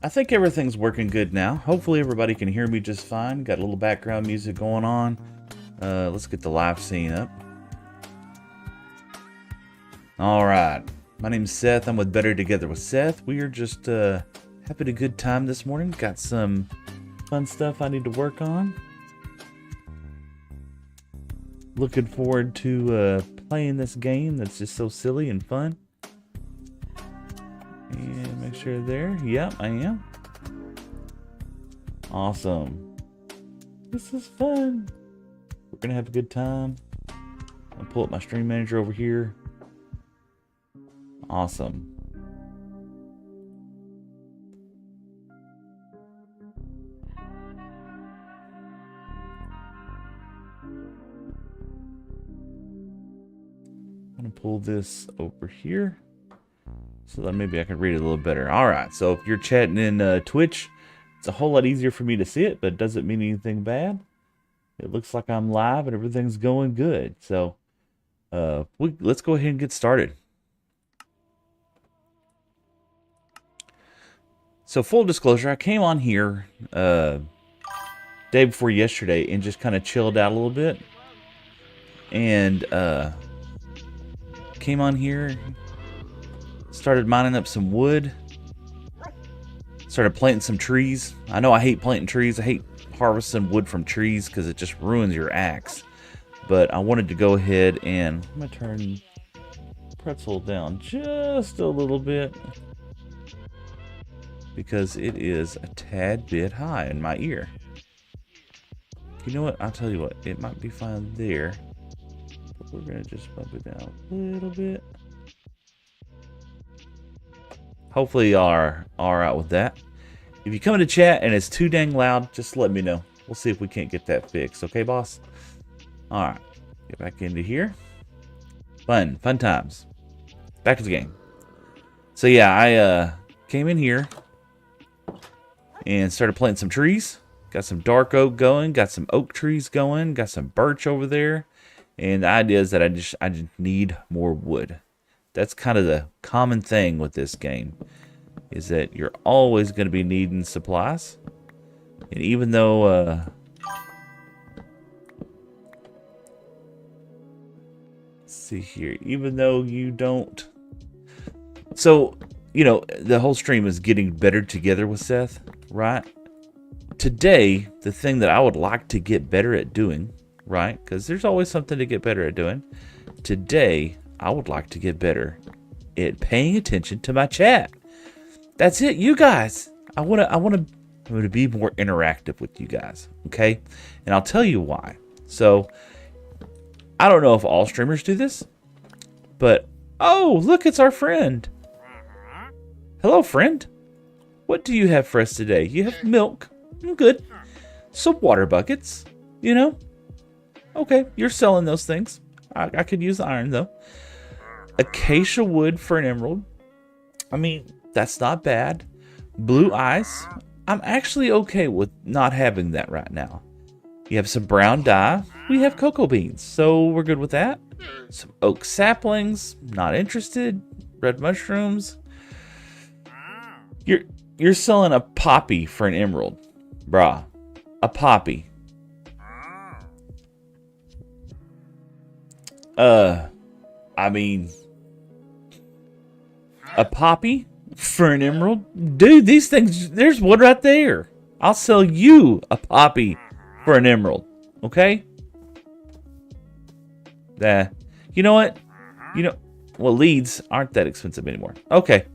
I think everything's working good now. Hopefully everybody can hear me just fine. Got a little background music going on. Let's get the live scene up. Alright. My name's Seth. I'm with Better Together with Seth. We are just having a good time this morning. Got some fun stuff I need to work on. Looking forward to playing this game that's just so silly and fun. And make sure there. Yep, I am. Awesome. This is fun. We're gonna have a good time. I'll pull up my stream manager over here. Awesome. I'm gonna pull this over here so that maybe I can read it a little better. Alright, so if you're chatting in Twitch, it's a whole lot easier for me to see it, but it doesn't mean anything bad. It looks like I'm live and everything's going good. So let's go ahead and get started. So full disclosure, I came on here day before yesterday and just kind of chilled out a little bit. And came on here, started mining up some wood, started planting some trees. I know I hate planting trees. I hate harvesting wood from trees because it just ruins your axe. But I wanted to go ahead and I'm going to turn pretzel down just a little bit because it is a tad bit high in my ear. You know what? I'll tell you what. It might be fine there. But we're going to just bump it down a little bit. Hopefully y'all are all right with that. If you come into chat and it's too dang loud, just let me know. We'll see if we can't get that fixed. Okay, boss? Alright. Get back into here. Fun times. Back to the game. So yeah, I came in here and started planting some trees. Got some dark oak going. Got some oak trees going. Got some birch over there. And the idea is that I just need more wood. That's kind of the common thing with this game, is that you're always going to be needing supplies. And even though let's see here, even though you don't, so you know, the whole stream is getting better together with Seth, right? Today, the thing that I would like to get better at doing, right, because there's always something to get better at doing. Today I would like to get better at paying attention to my chat. That's it, you guys. I want to be more interactive with you guys, okay? And I'll tell you why. So, I don't know if all streamers do this, but oh, look, it's our friend. Hello, friend. What do you have for us today? You have milk. Good. Some water buckets, you know? Okay, you're selling those things. I could use iron, though. Acacia wood for an emerald. I mean, that's not bad. Blue ice. I'm actually okay with not having that right now. You have some brown dye. We have cocoa beans, so we're good with that. Some oak saplings. Not interested. Red mushrooms. You're selling a poppy for an emerald. Brah. A poppy. I mean, a poppy for an emerald? Dude, these things, there's one right there. I'll sell you a poppy for an emerald. Okay? You know what? You know, well, leads aren't that expensive anymore. Okay.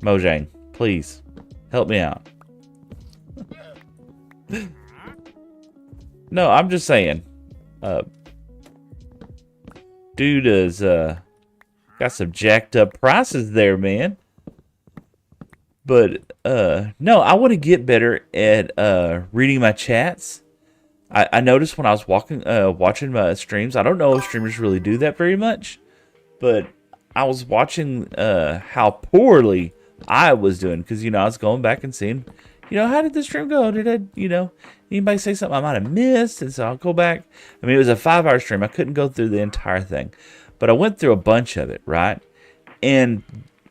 Mojang, please, help me out. No, I'm just saying. Dude is got some jacked up prices there, man. But no, I want to get better at reading my chats. I noticed when I was watching my streams, I don't know if streamers really do that very much, but I was watching how poorly I was doing, because, you know, I was going back and seeing, you know, how did the stream go? Did I, you know, anybody say something I might have missed? And so I'll go back. I mean, it was a 5-hour stream. I couldn't go through the entire thing, but I went through a bunch of it, right? And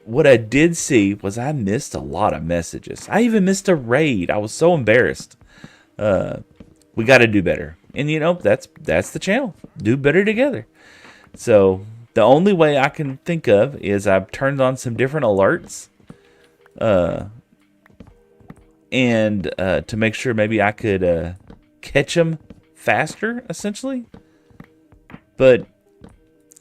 what I did see was I missed a lot of messages. I even missed a raid. I was so embarrassed. We got to do better. And that's the channel. Do better together. So the only way I can think of is I've turned on some different alerts. And to make sure maybe I could catch them faster, essentially. But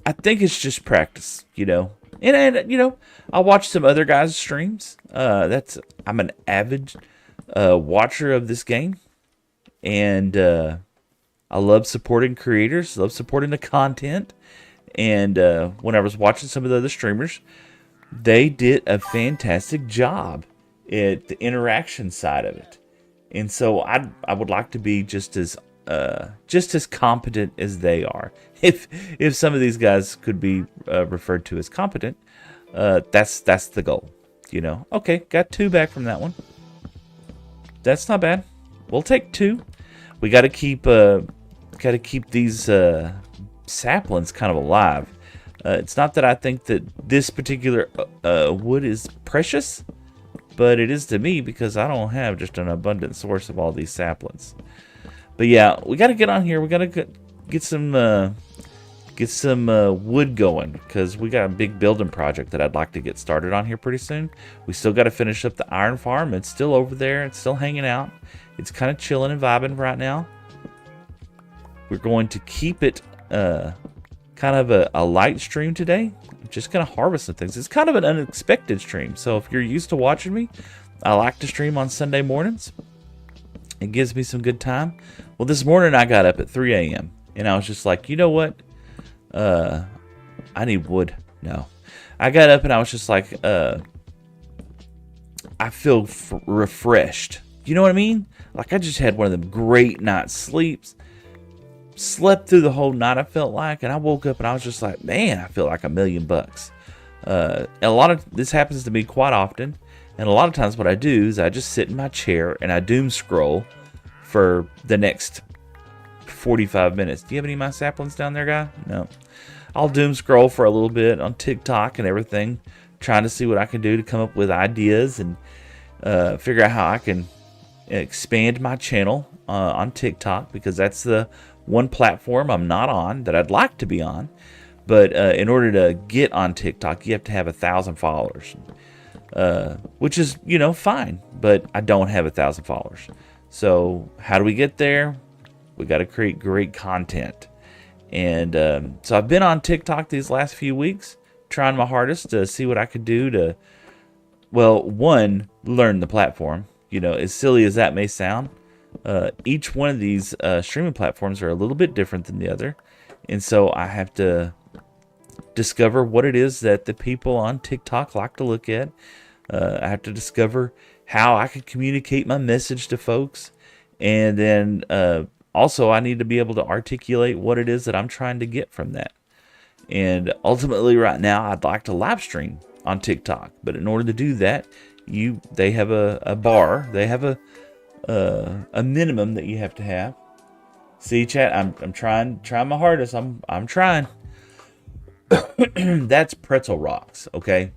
I think it's just practice, And I'll watch some other guys' streams. I'm an avid watcher of this game. And I love supporting creators, love supporting the content. And when I was watching some of the other streamers, they did a fantastic job at the interaction side of it. And so I would like to be just as competent as they are. If some of these guys could be referred to as competent, that's the goal. Okay, got 2 back from that one. That's not bad. We'll take 2. We got to keep these saplings kind of alive. It's not that I think that this particular wood is precious, but it is to me because I don't have just an abundant source of all these saplings. But yeah, we got to get on here. We got to get some wood going because we got a big building project that I'd like to get started on here pretty soon. We still got to finish up the iron farm. It's still over there. It's still hanging out. It's kind of chilling and vibing right now. We're going to keep it kind of a light stream today. I'm just going to harvest some things. It's kind of an unexpected stream. So if you're used to watching me, I like to stream on Sunday mornings. It gives me some good time. Well, this morning I got up at 3 a.m. and I was just like, you know what? I need wood. No. I got up and I was just like, I feel refreshed. You know what I mean? Like I just had one of them great night sleeps. Slept through the whole night, I felt like, and I woke up and I was just like, man, I feel like $1 million. And a lot of this happens to me quite often. And a lot of times what I do is I just sit in my chair and I doom scroll for the next 45 minutes. Do you have any of my saplings down there, guy? No. I'll doom scroll for a little bit on TikTok and everything, trying to see what I can do to come up with ideas and figure out how I can expand my channel on TikTok, because that's the one platform I'm not on that I'd like to be on. But in order to get on TikTok, you have to have 1,000 followers, which is, fine. But I don't have 1,000 followers. So how do we get there? We got to create great content. And so I've been on TikTok these last few weeks, trying my hardest to see what I could do to, well, one, learn the platform. As silly as that may sound, each one of these streaming platforms are a little bit different than the other. And so I have to discover what it is that the people on TikTok like to look at. I have to discover how I can communicate my message to folks. And then also I need to be able to articulate what it is that I'm trying to get from that. And ultimately right now I'd like to live stream on TikTok. But in order to do that, they have a bar. They have a minimum that you have to have. See, chat, I'm trying my hardest. I'm trying. That's Pretzel Rocks, okay?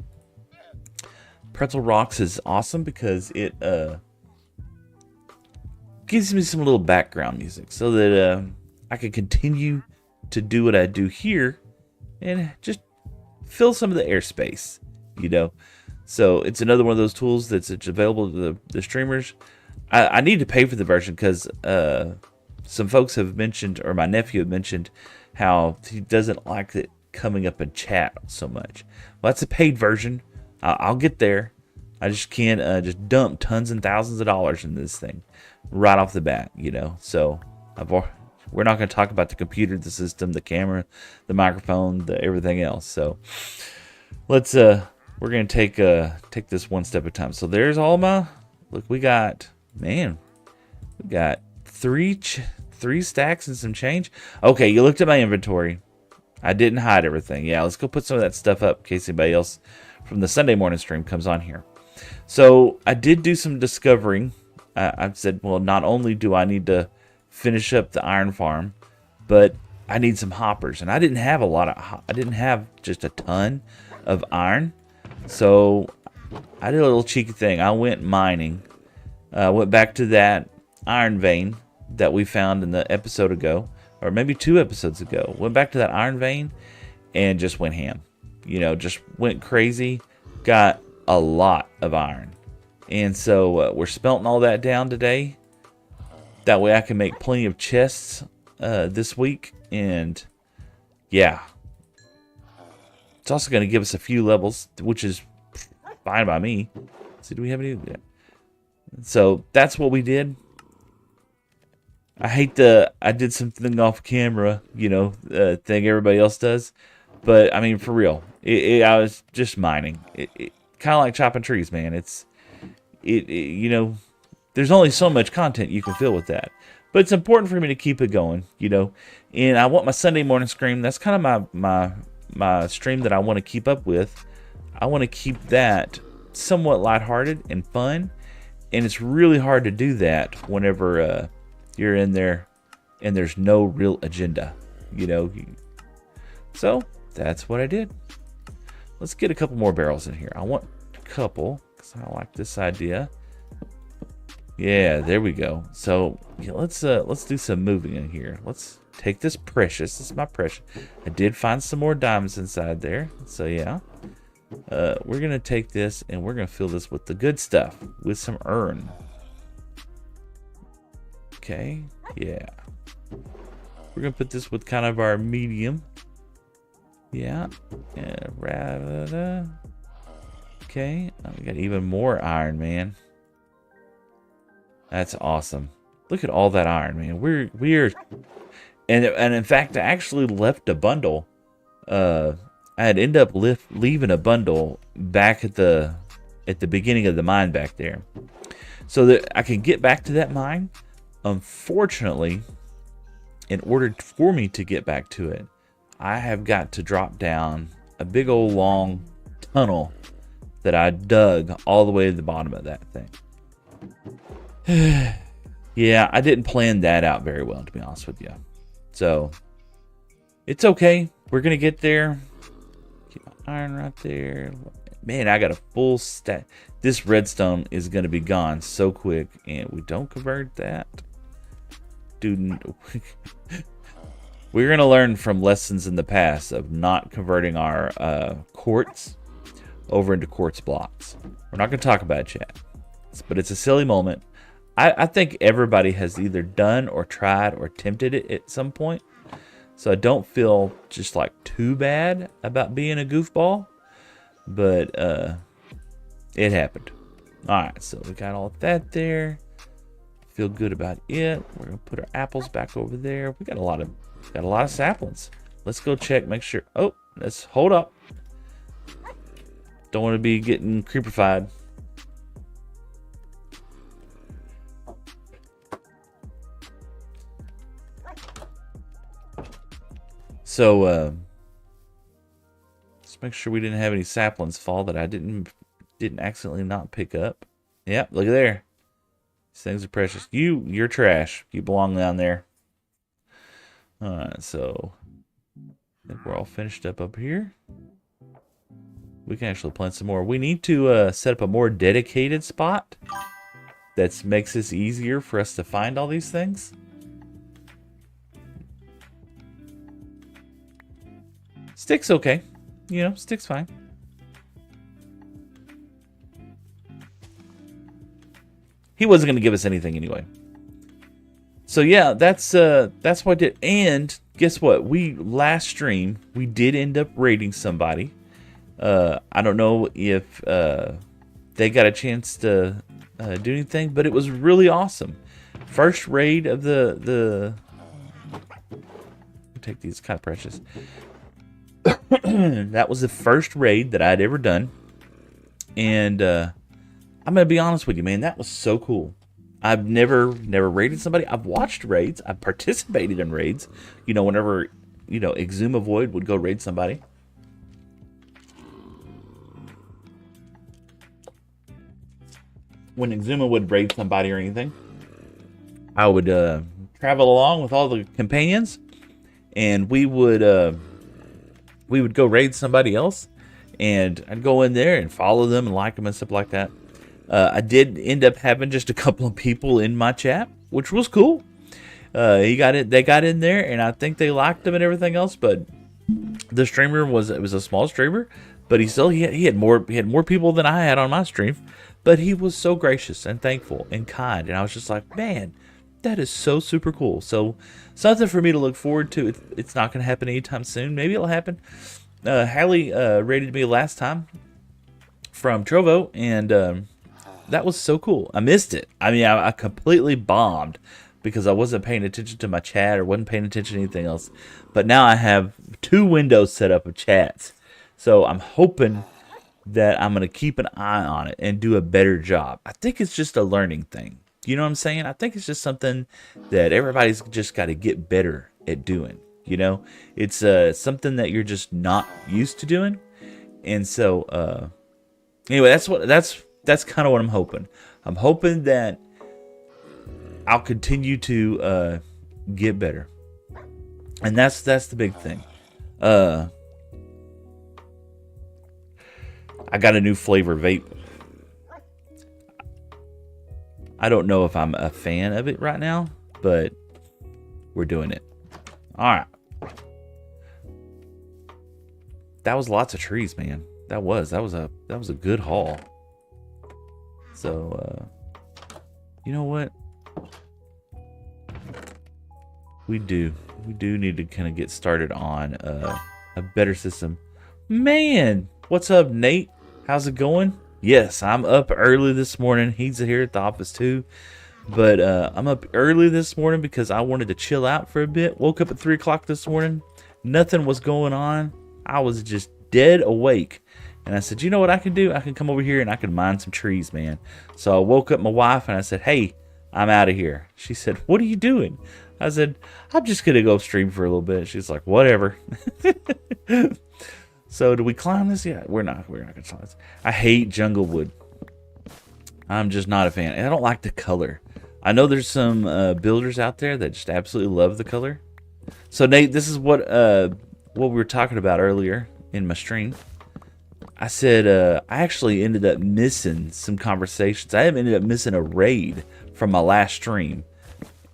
Pretzel Rocks is awesome because it gives me some little background music so that I can continue to do what I do here and just fill some of the airspace, So it's another one of those tools that's available to the streamers. I need to pay for the version because some folks have mentioned, or my nephew had mentioned, how he doesn't like it coming up in chat so much. Well, that's a paid version. I'll get there. I just can't just dump tons and thousands of dollars into this thing right off the bat, So we're not going to talk about the computer, the system, the camera, the microphone, everything else. So let's we're going to take this one step at a time. So there's all my, look, we got three stacks and some change. Okay, you looked at my inventory. I didn't hide everything. Yeah, let's go put some of that stuff up in case anybody else from the Sunday morning stream comes on here. So I did do some discovering. I said, well, not only do I need to finish up the iron farm, but I need some hoppers. And I didn't have just a ton of iron. So I did a little cheeky thing. I went mining. Went back to that iron vein that we found in the episode ago, or maybe 2 episodes ago. Went back to that iron vein and just went ham. Just went crazy. Got a lot of iron. And so we're smelting all that down today. That way I can make plenty of chests this week. And yeah. It's also going to give us a few levels, which is fine by me. So do we have any? Yeah. So that's what we did. I did something off camera, thing everybody else does. But, I mean, for real, I was just mining. It kind of like chopping trees, man. There's only so much content you can fill with that. But it's important for me to keep it going, And I want my Sunday morning stream. That's kind of my stream that I want to keep up with. I want to keep that somewhat lighthearted and fun. And it's really hard to do that whenever you're in there and there's no real agenda, So that's what I did. Let's get a couple more barrels in here. I want a couple because I like this idea. Yeah, there we go. So yeah, let's do some moving in here. Let's take this precious. This is my precious. I did find some more diamonds inside there. So yeah. We're going to take this and we're going to fill this with the good stuff. With some iron. Okay. Yeah. We're going to put this with kind of our medium. Yeah. Okay. We got even more iron, man. That's awesome. Look at all that iron, man. We're and in fact I actually left a bundle. I'd end up leaving a bundle back at the beginning of the mine back there, so that I can get back to that mine. Unfortunately, in order for me to get back to it, I have got to drop down a big old long tunnel that I dug all the way to the bottom of that thing. Yeah, I didn't plan that out very well, to be honest with you. So it's okay. We're gonna get there. Iron right there. Man, I got a full stack. This redstone is going to be gone so quick, and we don't convert that. Dude, we're going to learn from lessons in the past of not converting our quartz over into quartz blocks. We're not going to talk about it yet, but it's a silly moment. I think everybody has either done or tried or attempted it at some point. So I don't feel just like too bad about being a goofball, but it happened. All right, so we got all of that there. Feel good about it. We're gonna put our apples back over there. We got a lot of saplings. Let's go check, make sure. Oh, let's hold up. Don't want to be getting creepified. So, let's make sure we didn't have any saplings fall that I didn't accidentally not pick up. Yep, look at there. These things are precious. You're trash. You belong down there. Alright, so I think we're all finished up here. We can actually plant some more. We need to set up a more dedicated spot that makes this easier for us to find all these things. Stick's okay. Stick's fine. He wasn't going to give us anything anyway. So yeah, that's what I did. And guess what? Last stream, we did end up raiding somebody. I don't know if they got a chance to do anything, but it was really awesome. First raid of the take these, kind of precious. That was the first raid that I'd ever done, and I'm gonna be honest with you, man. That was so cool. I've never raided somebody. I've watched raids. I've participated in raids. Whenever Exuma Void would go raid somebody. When Exuma would raid somebody or anything, I would travel along with all the companions, and we would go raid somebody else, and I'd go in there and follow them and like them and stuff like that. I did end up having just a couple of people in my chat, which was cool. They got in there, and I think they liked him and everything else. But the streamer was a small streamer, but he had more people than I had on my stream. But he was so gracious and thankful and kind, and I was just like, man, that is so super cool. So something for me to look forward to. It's not going to happen anytime soon. Maybe it'll happen. Hallie rated me last time from Trovo, and that was so cool. I missed it. I mean, I completely bombed because I wasn't paying attention to my chat or wasn't paying attention to anything else. But now I have 2 windows set up of chats. So I'm hoping that I'm going to keep an eye on it and do a better job. I think it's just a learning thing. You know what I'm saying? I think it's just something that everybody's just got to get better at doing. You know, it's something that you're just not used to doing. And so anyway, that's kind of what I'm hoping. I'm hoping that I'll continue to get better. And that's the big thing. I got a new flavor vape. I don't know if I'm a fan of it right now, but we're doing it. All right. That was lots of trees, man. That was a good haul. So you know what? We do need to kind of get started on a better system. Man, what's up, Nate? How's it going? Yes, I'm up early this morning. He's here at the office too. But I'm up early this morning because I wanted to chill out for a bit. Woke up at 3 o'clock this morning. Nothing was going on. I was just dead awake. And I said, you know what I can do? I can come over here and I can mine some trees, man. So I woke up my wife and I said, hey, I'm out of here. She said, what are you doing? I said, I'm just going to go stream for a little bit. She's like, whatever. So do we climb this? Yeah, we're not going to climb this. I hate jungle wood. I'm just not a fan. And I don't like the color. I know there's some builders out there that just absolutely love the color. So Nate, this is what we were talking about earlier in my stream. I said I actually ended up missing some conversations. I ended up missing a raid from my last stream.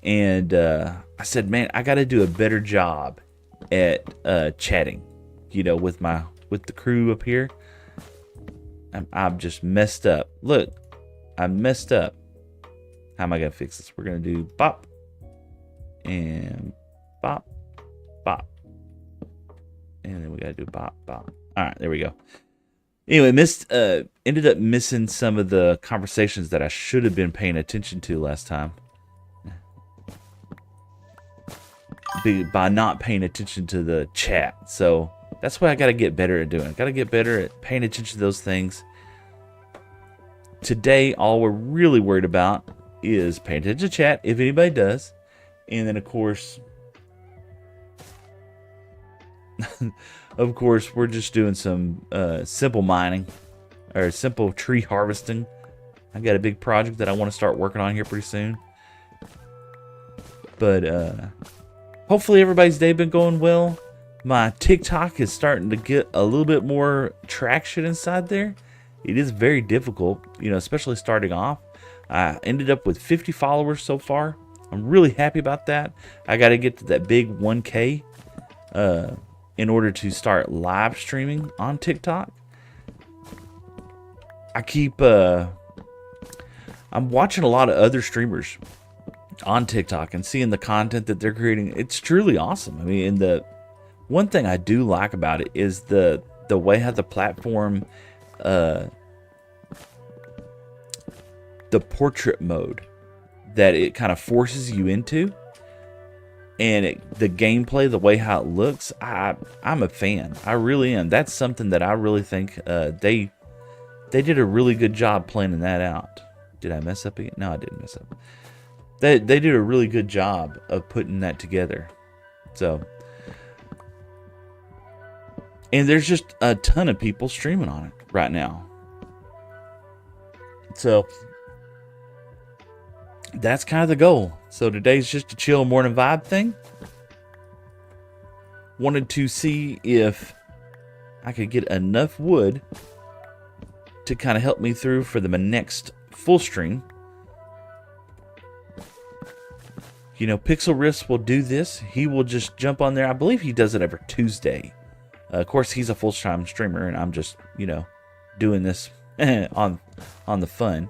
And I said, man, I got to do a better job at chatting, you know, with the crew up here. I'm just messed up. Look, I messed up. How am I going to fix this? We're going to do bop and bop, bop. And then we got to do bop, bop. All right, there we go. Anyway, ended up missing some of the conversations that I should have been paying attention to last time. By not paying attention to the chat. So that's what I got to get better at doing. I got to get better at paying attention to those things. Today, all we're really worried about is paying attention to chat, if anybody does. And then, of course, we're just doing some simple mining or simple tree harvesting. I got a big project that I want to start working on here pretty soon. But hopefully everybody's day been going well. My TikTok is starting to get a little bit more traction inside there. It is very difficult, you know, especially starting off. I ended up with 50 followers so far. I'm really happy about that. I got to get to that big 1K in order to start live streaming on TikTok. I'm watching a lot of other streamers on TikTok and seeing the content that they're creating. It's truly awesome. I mean, and the one thing I do like about it is the way how the platform, the portrait mode that it kind of forces you into, and the gameplay, the way how it looks, I'm a fan. I really am. That's something that I really think they did a really good job planning that out. Did I mess up again? No, I didn't mess up. They did a really good job of putting that together. So, and there's just a ton of people streaming on it right now. So that's kind of the goal. So today's just a chill morning vibe thing. Wanted to see if I could get enough wood to kind of help me through for the next full stream. You know, Pixel Riffs will do this. He will just jump on there. I believe he does it every Tuesday. Of course, he's a full-time streamer, and I'm just, you know, doing this on the fun.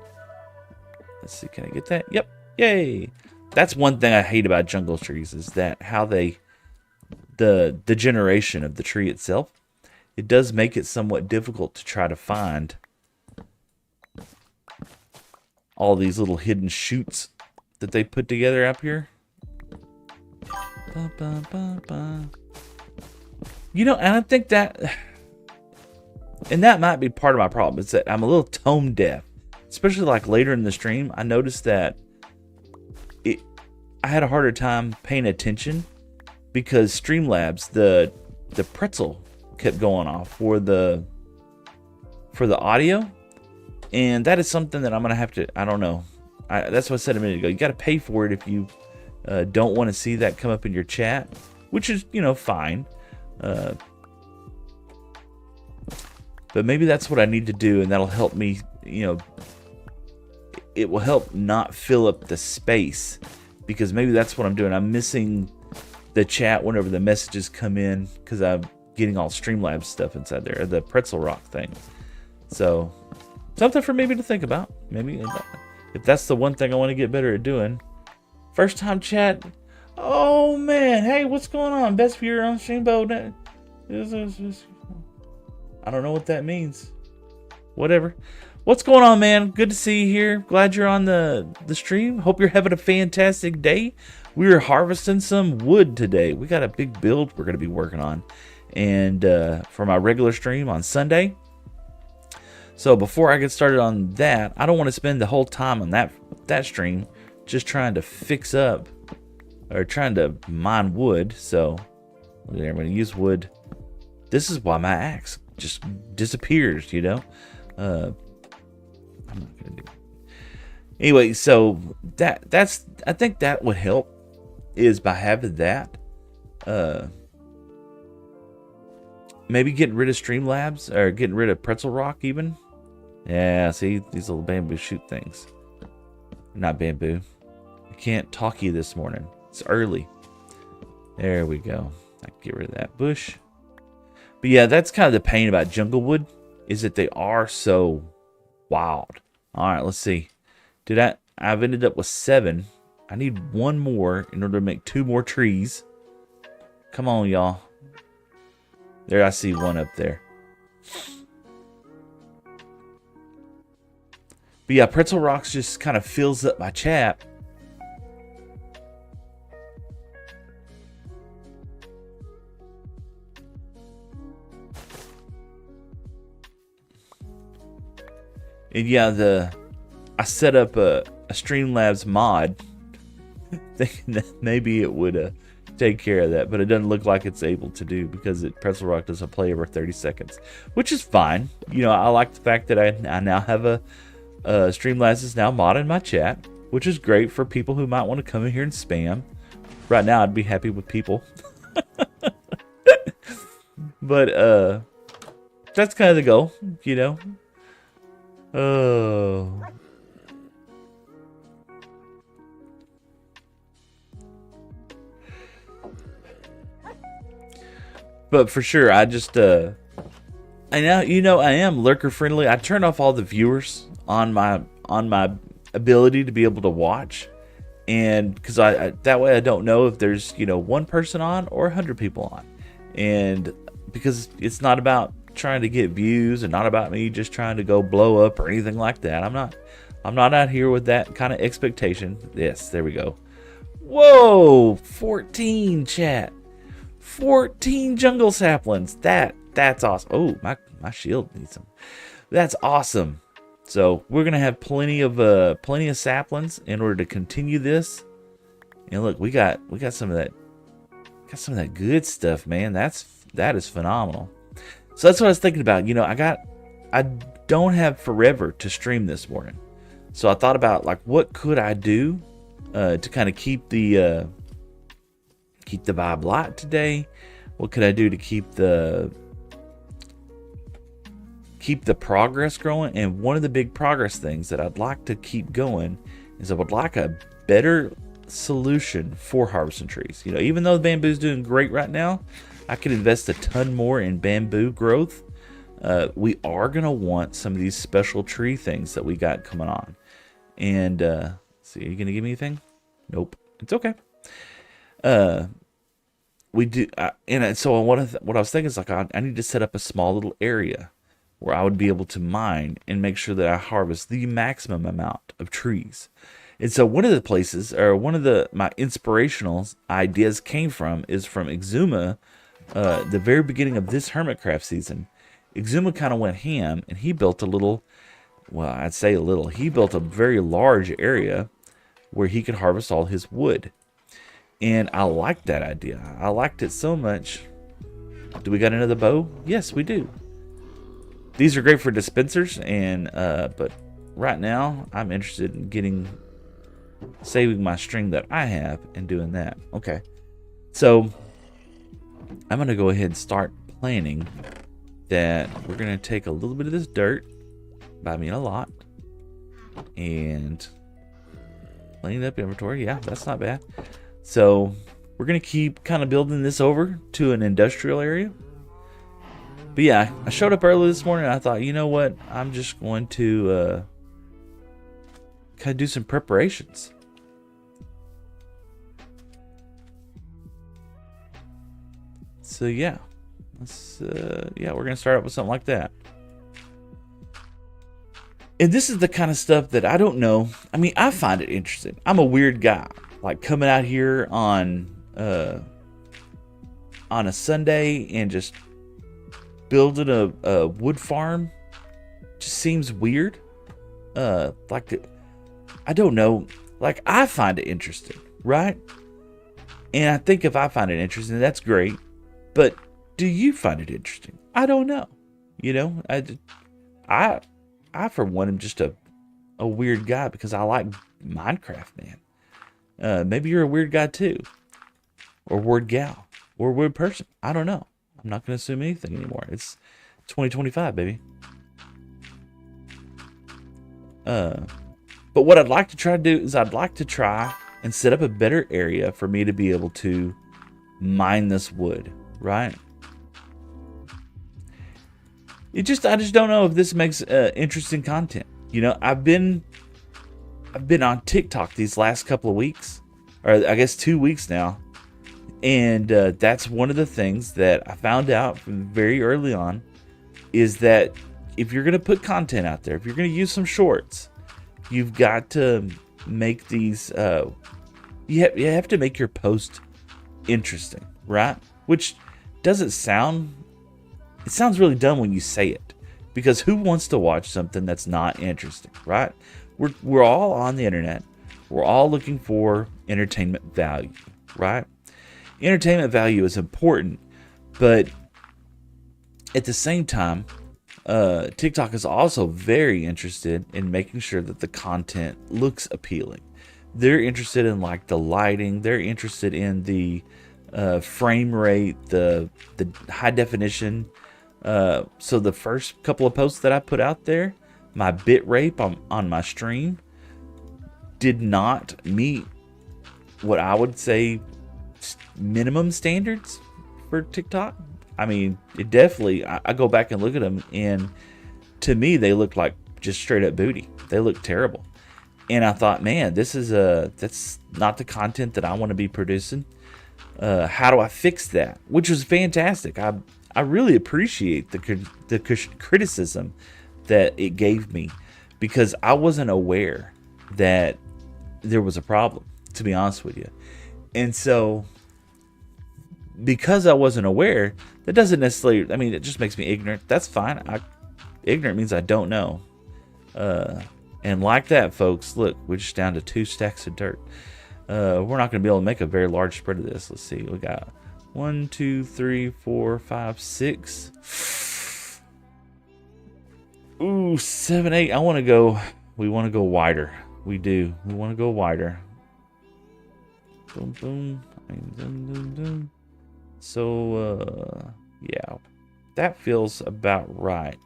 Let's see, can I get that? Yep, yay! That's one thing I hate about jungle trees, is that how they, the generation of the tree itself, it does make it somewhat difficult to try to find all these little hidden shoots that they put together up here. Ba, ba, ba, ba. You know, and I think that, and that might be part of my problem, is that I'm a little tone deaf. Especially like later in the stream, I noticed that I had a harder time paying attention because Streamlabs, the pretzel kept going off for the audio, and that is something that I'm gonna have to, I don't know. That's what I said a minute ago. You got to pay for it if you don't want to see that come up in your chat, which is, you know, fine. But maybe that's what I need to do, and that'll help me, you know, it will help not fill up the space, because maybe that's what I'm doing. I'm missing the chat whenever the messages come in because I'm getting all Streamlabs stuff inside there, the pretzel rock thing. So something for maybe to think about. Maybe if that's the one thing I want to get better at doing. First time chat. Oh man, hey, what's going on? Best viewer on Streambo. I don't know what that means. Whatever. What's going on, man? Good to see you here. Glad you're on the stream. Hope you're having a fantastic day. We are harvesting some wood today. We got a big build we're going to be working on, and for my regular stream on Sunday. So before I get started on that, I don't want to spend the whole time on that stream just trying to fix up or trying to mine wood. So I'm going to use wood. This is why my axe just disappears, you know. I'm not gonna do it. Anyway, so that's I think that would help, is by having that. Maybe getting rid of Streamlabs or getting rid of Pretzel Rock even. Yeah, see these little bamboo shoot things. Not bamboo. I can't talk you this morning. It's early. There we go. I can get rid of that bush. But yeah, that's kind of the pain about jungle wood, is that they are so wild. All right, let's see. I've ended up with 7. I need 1 more in order to make 2 more trees. Come on, y'all. There, I see 1 up there. But yeah, Pretzel Rocks just kind of fills up my chat. And yeah, I set up a Streamlabs mod thinking that maybe it would take care of that, but it doesn't look like it's able to do, because Pretzel Rock doesn't play over 30 seconds, which is fine. You know, I like the fact that I now have a Streamlabs is now mod in my chat, which is great for people who might want to come in here and spam. Right now, I'd be happy with people. But that's kind of the goal, you know. Oh. But for sure, I just I now, you know, I am lurker friendly. I turn off all the viewers on my ability to be able to watch, and because I that way I don't know if there's, you know, 1 person on or 100 people on, and because it's not about trying to get views and not about me just trying to go blow up or anything like that. I'm not out here with that kind of expectation. Yes, there we go. Whoa, 14 chat. 14 jungle saplings. That's awesome. Oh, my shield needs some. That's awesome. So we're gonna have plenty of saplings in order to continue this. And look, we got some of that good stuff, man. That is phenomenal. So that's what I was thinking about. You know, I don't have forever to stream this morning, so I thought about, like, what could I do to kind of keep the vibe light today? What could I do to keep the keep the progress growing. And one of the big progress things that I'd like to keep going is I would like a better solution for harvesting trees. Even though the bamboo's doing great right now, I could invest a ton more in bamboo growth. We are going to want some of these special tree things that we got coming on. And see, are you going to give me anything? Nope. It's okay. We do, and so what I was thinking is like I need to set up a small little area where I would be able to mine and make sure that I harvest the maximum amount of trees. And so one of the places, or one of my inspirational ideas came from Exuma. The very beginning of this Hermitcraft season, Exuma kind of went ham, and he built he built a very large area where he could harvest all his wood. And I liked that idea. I liked it so much. Do we got another bow? Yes, we do. These are great for dispensers, but right now I'm interested in saving my string that I have and doing that. Okay, so I'm gonna go ahead and start planning that we're gonna take a little bit of this dirt, by me a lot, and clean up inventory. Yeah, that's not bad. So we're gonna keep kind of building this over to an industrial area. But yeah, I showed up early this morning and I thought, you know what? I'm just going to kind of do some preparations. So yeah, we're gonna start up with something like that. And this is the kind of stuff that I don't know. I mean, I find it interesting. I'm a weird guy. Like coming out here on a Sunday and just building a wood farm just seems weird. I don't know. Like, I find it interesting, right? And I think if I find it interesting, that's great. But do you find it interesting? I don't know. I for one am just a weird guy because I like Minecraft, man. Maybe you're a weird guy too, or weird gal, or weird person. I don't know. I'm not going to assume anything anymore. It's 2025, baby. But what I'd like to try to do is I'd like to try and set up a better area for me to be able to mine this wood, right? I just don't know if this makes interesting content. I've been on TikTok these last couple of weeks, or I guess 2 weeks now. And that's one of the things that I found out from very early on is that if you're going to put content out there, if you're going to use some shorts, you've got to make these, you have to make your post interesting, right? Which doesn't sound, it sounds really dumb when you say it, because who wants to watch something that's not interesting, right? We're all on the internet. We're all looking for entertainment value, right? Entertainment value is important, but at the same time, TikTok is also very interested in making sure that the content looks appealing. They're interested in like the lighting. They're interested in the frame rate, the high definition. So the first couple of posts that I put out there, my bit rate on my stream did not meet what I would say minimum standards for TikTok. I mean, it definitely, I go back and look at them, and to me, they look like just straight up booty. They look terrible. And I thought, man, that's not the content that I want to be producing. How do I fix that? Which was fantastic. I really appreciate the criticism that it gave me, because I wasn't aware that there was a problem, to be honest with you. And so, because I wasn't aware, that doesn't necessarily, I mean, it just makes me ignorant. That's fine. Ignorant means I don't know. And like that, folks, look, we're just down to 2 stacks of dirt. We're not going to be able to make a very large spread of this. Let's see. We got 1, 2, 3, 4, 5, 6. Ooh, 7, 8. We want to go wider. We do. We want to go wider. Boom, boom. Boom, boom, boom. So, yeah, that feels about right.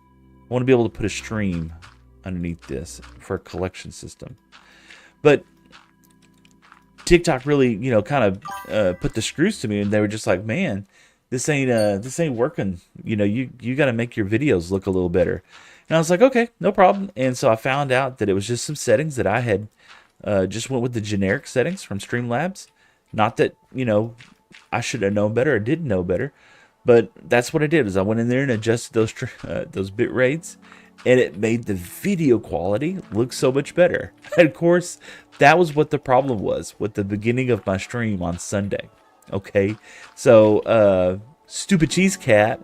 I want to be able to put a stream underneath this for a collection system. But TikTok really, kind of put the screws to me, and they were just like, man, this ain't working. You got to make your videos look a little better. And I was like, okay, no problem. And so I found out that it was just some settings that I had just went with the generic settings from Streamlabs. Not that, I should have known better or didn't know better, but that's what I did. Is I went in there and adjusted those bit rates, and it made the video quality look so much better. And of course, that was what the problem was with the beginning of my stream on Sunday. Okay, so Stupid Cheese Cat,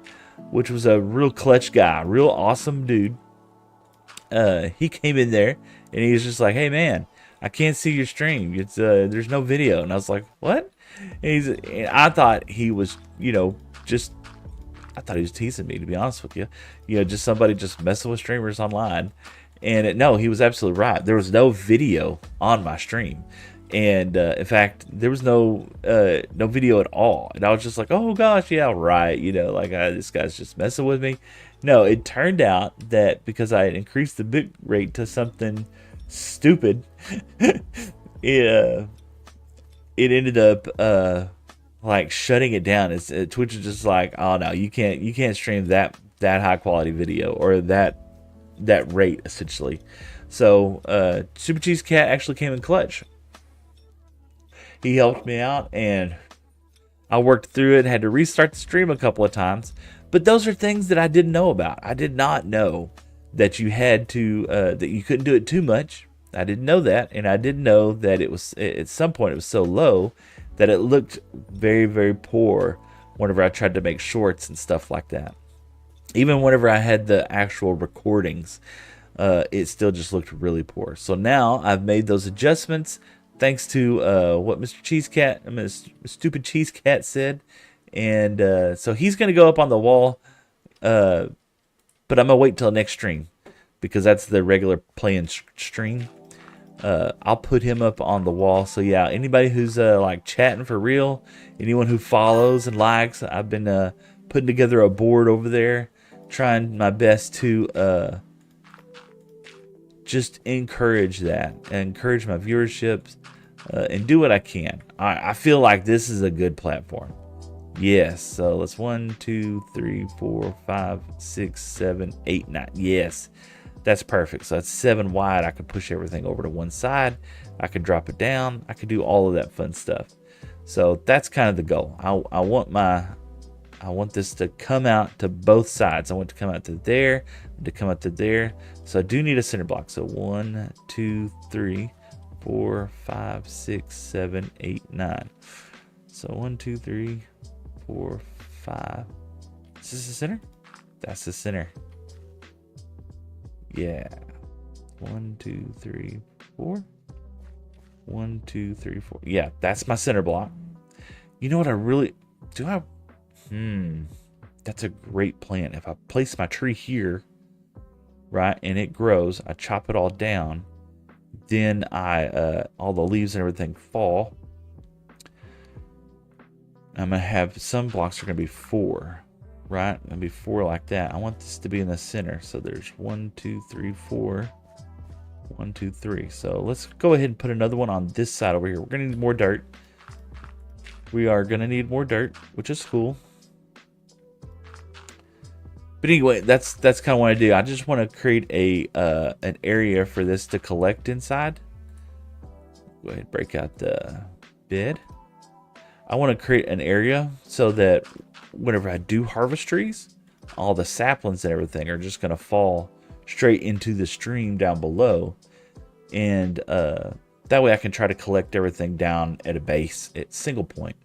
which was a real clutch guy, real awesome dude, he came in there and he was just like, "Hey man, I can't see your stream. It's there's no video." And I was like, "What?" And I thought he was, just I thought he was teasing me, to be honest with you. Just somebody just messing with streamers online. And no, he was absolutely right. There was no video on my stream. And in fact, there was no video at all. And I was just like, oh gosh, yeah, right. This guy's just messing with me. No, it turned out that because I had increased the bit rate to something stupid, it ended up like shutting it down. Twitch is just like, oh no, you can't stream that high quality video or that rate essentially. So Super Cheese Cat actually came in clutch. He helped me out, and I worked through it. Had to restart the stream a couple of times, but those are things that I didn't know about. I did not know that you had to that you couldn't do it too much. I didn't know that, and I didn't know that it was at some point it was so low that it looked very, very poor whenever I tried to make shorts and stuff like that. Even whenever I had the actual recordings, it still just looked really poor. So now I've made those adjustments thanks to what Mr. Stupid Cheese Cat said. And so he's going to go up on the wall, but I'm going to wait till next stream because that's the regular playing stream. I'll put him up on the wall. So yeah, anybody who's like chatting for real, anyone who follows and likes, I've been putting together a board over there, trying my best to just encourage that, encourage my viewership, and do what I can. I feel like this is a good platform. Yes, so let's 1, 2, 3, 4, 5, 6, 7, 8, 9. Yes, that's perfect. So that's 7 wide. I could push everything over to one side. I could drop it down. I could do all of that fun stuff. So that's kind of the goal. I want this to come out to both sides. I want it to come out to there, to come out to there. So I do need a center block. So 1, 2, 3, 4, 5, 6, 7, 8, 9. So 1, 2, 3, 4, 5. Is this the center? That's the center. Yeah. 1, 2, 3, 4. 1, 2, 3, 4. Yeah, that's my center block. You know what I really do? That's a great plan. If I place my tree here, right, and it grows, I chop it all down, then all the leaves and everything fall. I'm gonna have some blocks are gonna be 4, right? Gonna be 4 like that. I want this to be in the center. So there's 1, 2, 3, 4. 1, 2, 3. So let's go ahead and put another one on this side over here. We're gonna need more dirt. We are gonna need more dirt, which is cool. But anyway, that's kind of what I do. I just want to create an area for this to collect inside. Go ahead and break out the bed. I want to create an area so that whenever I do harvest trees, all the saplings and everything are just going to fall straight into the stream down below. And that way I can try to collect everything down at a base at single point.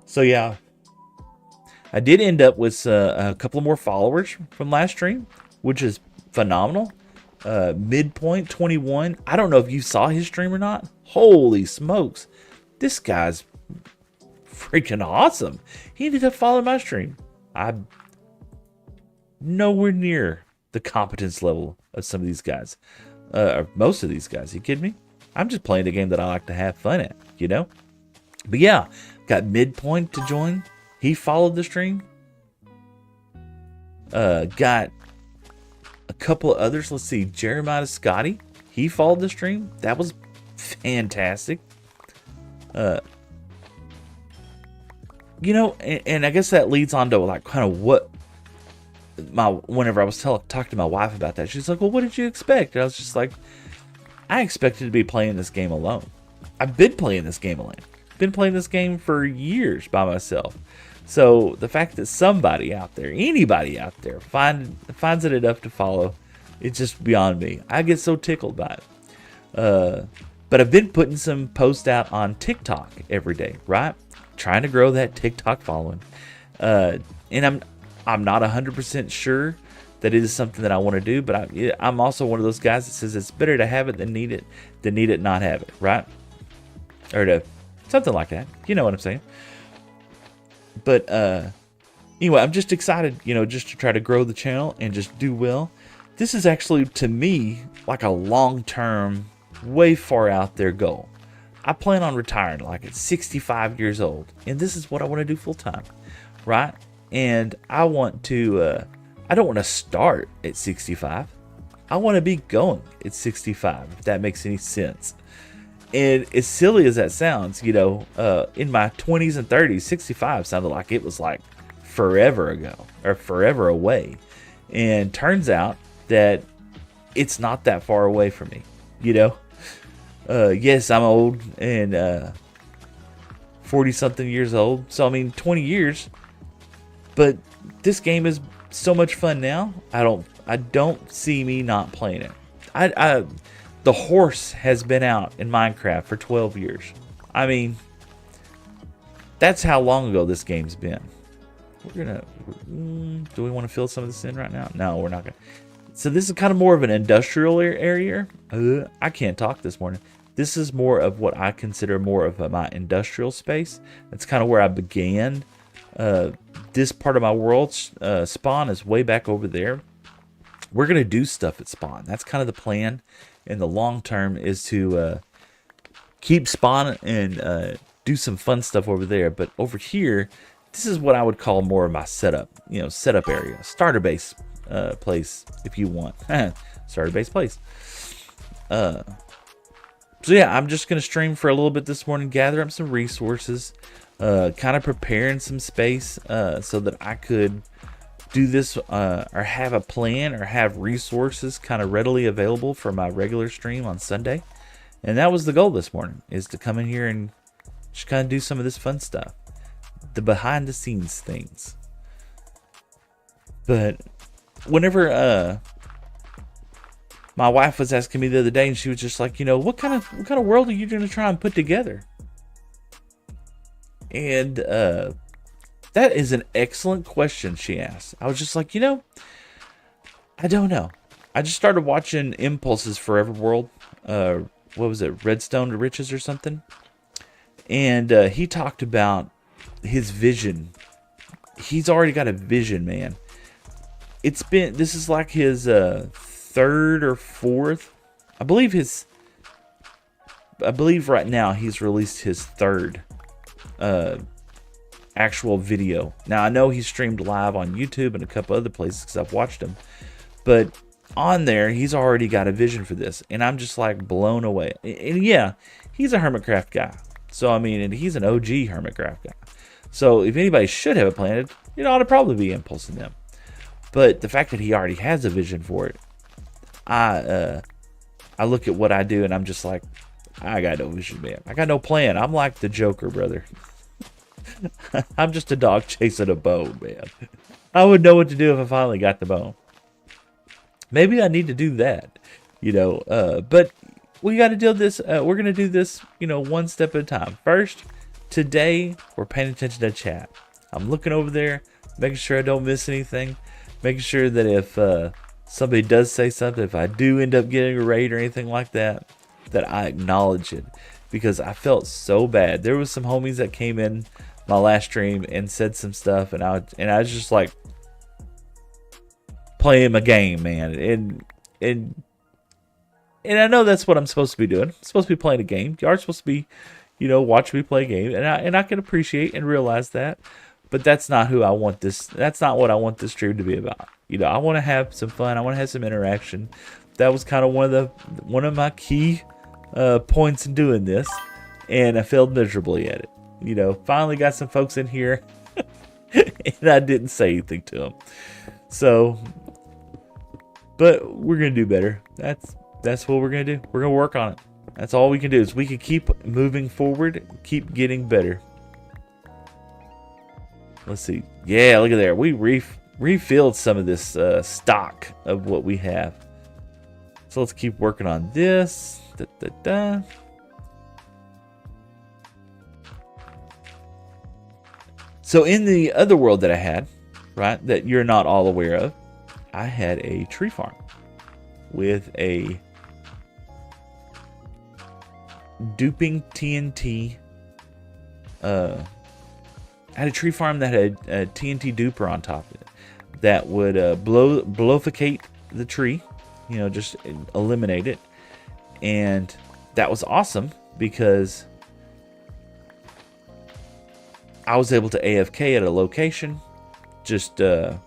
So yeah, I did end up with a couple more followers from last stream, which is phenomenal. Midpoint 21. I don't know if you saw his stream or not. Holy smokes. This guy's freaking awesome. He ended up following my stream. I'm nowhere near the competence level of some of these guys. Or most of these guys. You kidding me? I'm just playing a game that I like to have fun at, you know? But yeah, got Midpoint to join. He followed the stream. Got a couple of others. Let's see, Jeremiah Scotty. He followed the stream. That was fantastic. And I guess that leads on to like kind of what whenever I was talking to my wife about that, she's like, well, what did you expect? And I was just like, I expected to be playing this game alone. I've been playing this game alone. Been playing this game for years by myself. So the fact that somebody out there, anybody out there, finds it enough to follow, it's just beyond me. I get so tickled by it. But I've been putting some posts out on TikTok every day, right? Trying to grow that TikTok following. And I'm not 100% sure that it is something that I want to do, but I'm also one of those guys that says it's better to have it than need it not have it, right? Or to something like that. You know what I'm saying? But anyway, I'm just excited, just to try to grow the channel and just do well. This is actually, to me, like a long-term, way far out there goal. I plan on retiring like at 65 years old, and this is what I want to do full-time, right? And I want to, I don't want to start at 65. I want to be going at 65, if that makes any sense. And as silly as that sounds, in my 20s and 30s, 65 sounded like it was like forever ago or forever away. And turns out that it's not that far away from me, Yes, I'm old and 40-something years old. So, 20 years. But this game is so much fun now. I don't see me not playing it. The horse has been out in Minecraft for 12 years. That's how long ago this game's been. Do we want to fill some of this in right now? No, we're not gonna. So this is kind of more of an industrial area. I can't talk this morning. This is more of what I consider more of my industrial space. That's kind of where I began. This part of my world, Spawn, is way back over there. We're going to do stuff at Spawn. That's kind of the plan in the long term, is to keep Spawn and do some fun stuff over there. But over here, this is what I would call more of my setup, setup area. Starter base place, if you want. Starter base place. So yeah, I'm just going to stream for a little bit this morning, gather up some resources, kind of preparing some space so that I could do this or have a plan or have resources kind of readily available for my regular stream on Sunday. And that was the goal this morning, is to come in here and just kind of do some of this fun stuff, the behind the scenes things. But whenever my wife was asking me the other day, and she was just like, what kind of world are you going to try and put together? And that is an excellent question she asked. I was just like, I don't know. I just started watching Impulse's Forever World. What was it? Redstone to Riches or something? And he talked about his vision. He's already got a vision, man. This is like his third or fourth. I believe right now he's released his third actual video. Now, I know he's streamed live on YouTube and a couple other places because I've watched him, but on there he's already got a vision for this, and I'm just like blown away. And yeah, he's a Hermitcraft guy, so and he's an OG Hermitcraft guy, so if anybody should have a plan, it ought to probably be Impulse in them. But the fact that he already has a vision for it, I look at what I do and I'm just like, I got no vision, man. I got no plan. I'm like the Joker, brother. I'm just a dog chasing a bone, man. I would know what to do if I finally got the bone. Maybe I need to do that, but we got to do this. We're going to do this, one step at a time. First, today, we're paying attention to chat. I'm looking over there, making sure I don't miss anything, making sure that if somebody does say something, if I do end up getting a raid or anything like that, that I acknowledge it, because I felt so bad. There was some homies that came in my last stream and said some stuff, and I was just like playing my game, man. And I know that's what I'm supposed to be doing. I'm supposed to be playing a game. You are supposed to be, watching me play a game, and I can appreciate and realize that. But that's not who I want this. That's not what I want this stream to be about. I want to have some fun. I want to have some interaction. That was kind of one of my key points in doing this, and I failed miserably at it. Finally got some folks in here, and I didn't say anything to them. So, but we're gonna do better. That's what we're gonna do. We're gonna work on it. That's all we can do. Is we can keep moving forward, keep getting better. Let's see. Yeah, look at there. We refilled some of this stock of what we have. So let's keep working on this. So in the other world that I had, right, that you're not all aware of, I had a tree farm with a duping TNT. I had a tree farm that had a TNT duper on top of it that would blowficate the tree, just eliminate it. And that was awesome because I was able to AFK at a location, just and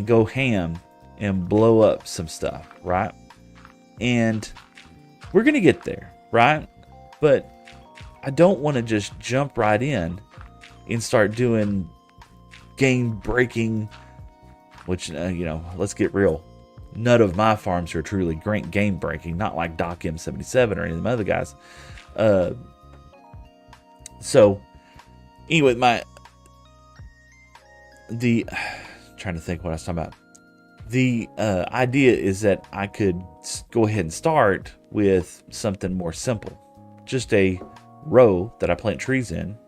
go ham and blow up some stuff, right? And we're gonna get there, right? But I don't want to just jump right in and start doing game breaking, which let's get real. None of my farms are truly great game breaking, not like Doc M77 or any of them other guys. So anyway, trying to think what I was talking about. The idea is that I could go ahead and start with something more simple. Just a row that I plant trees in.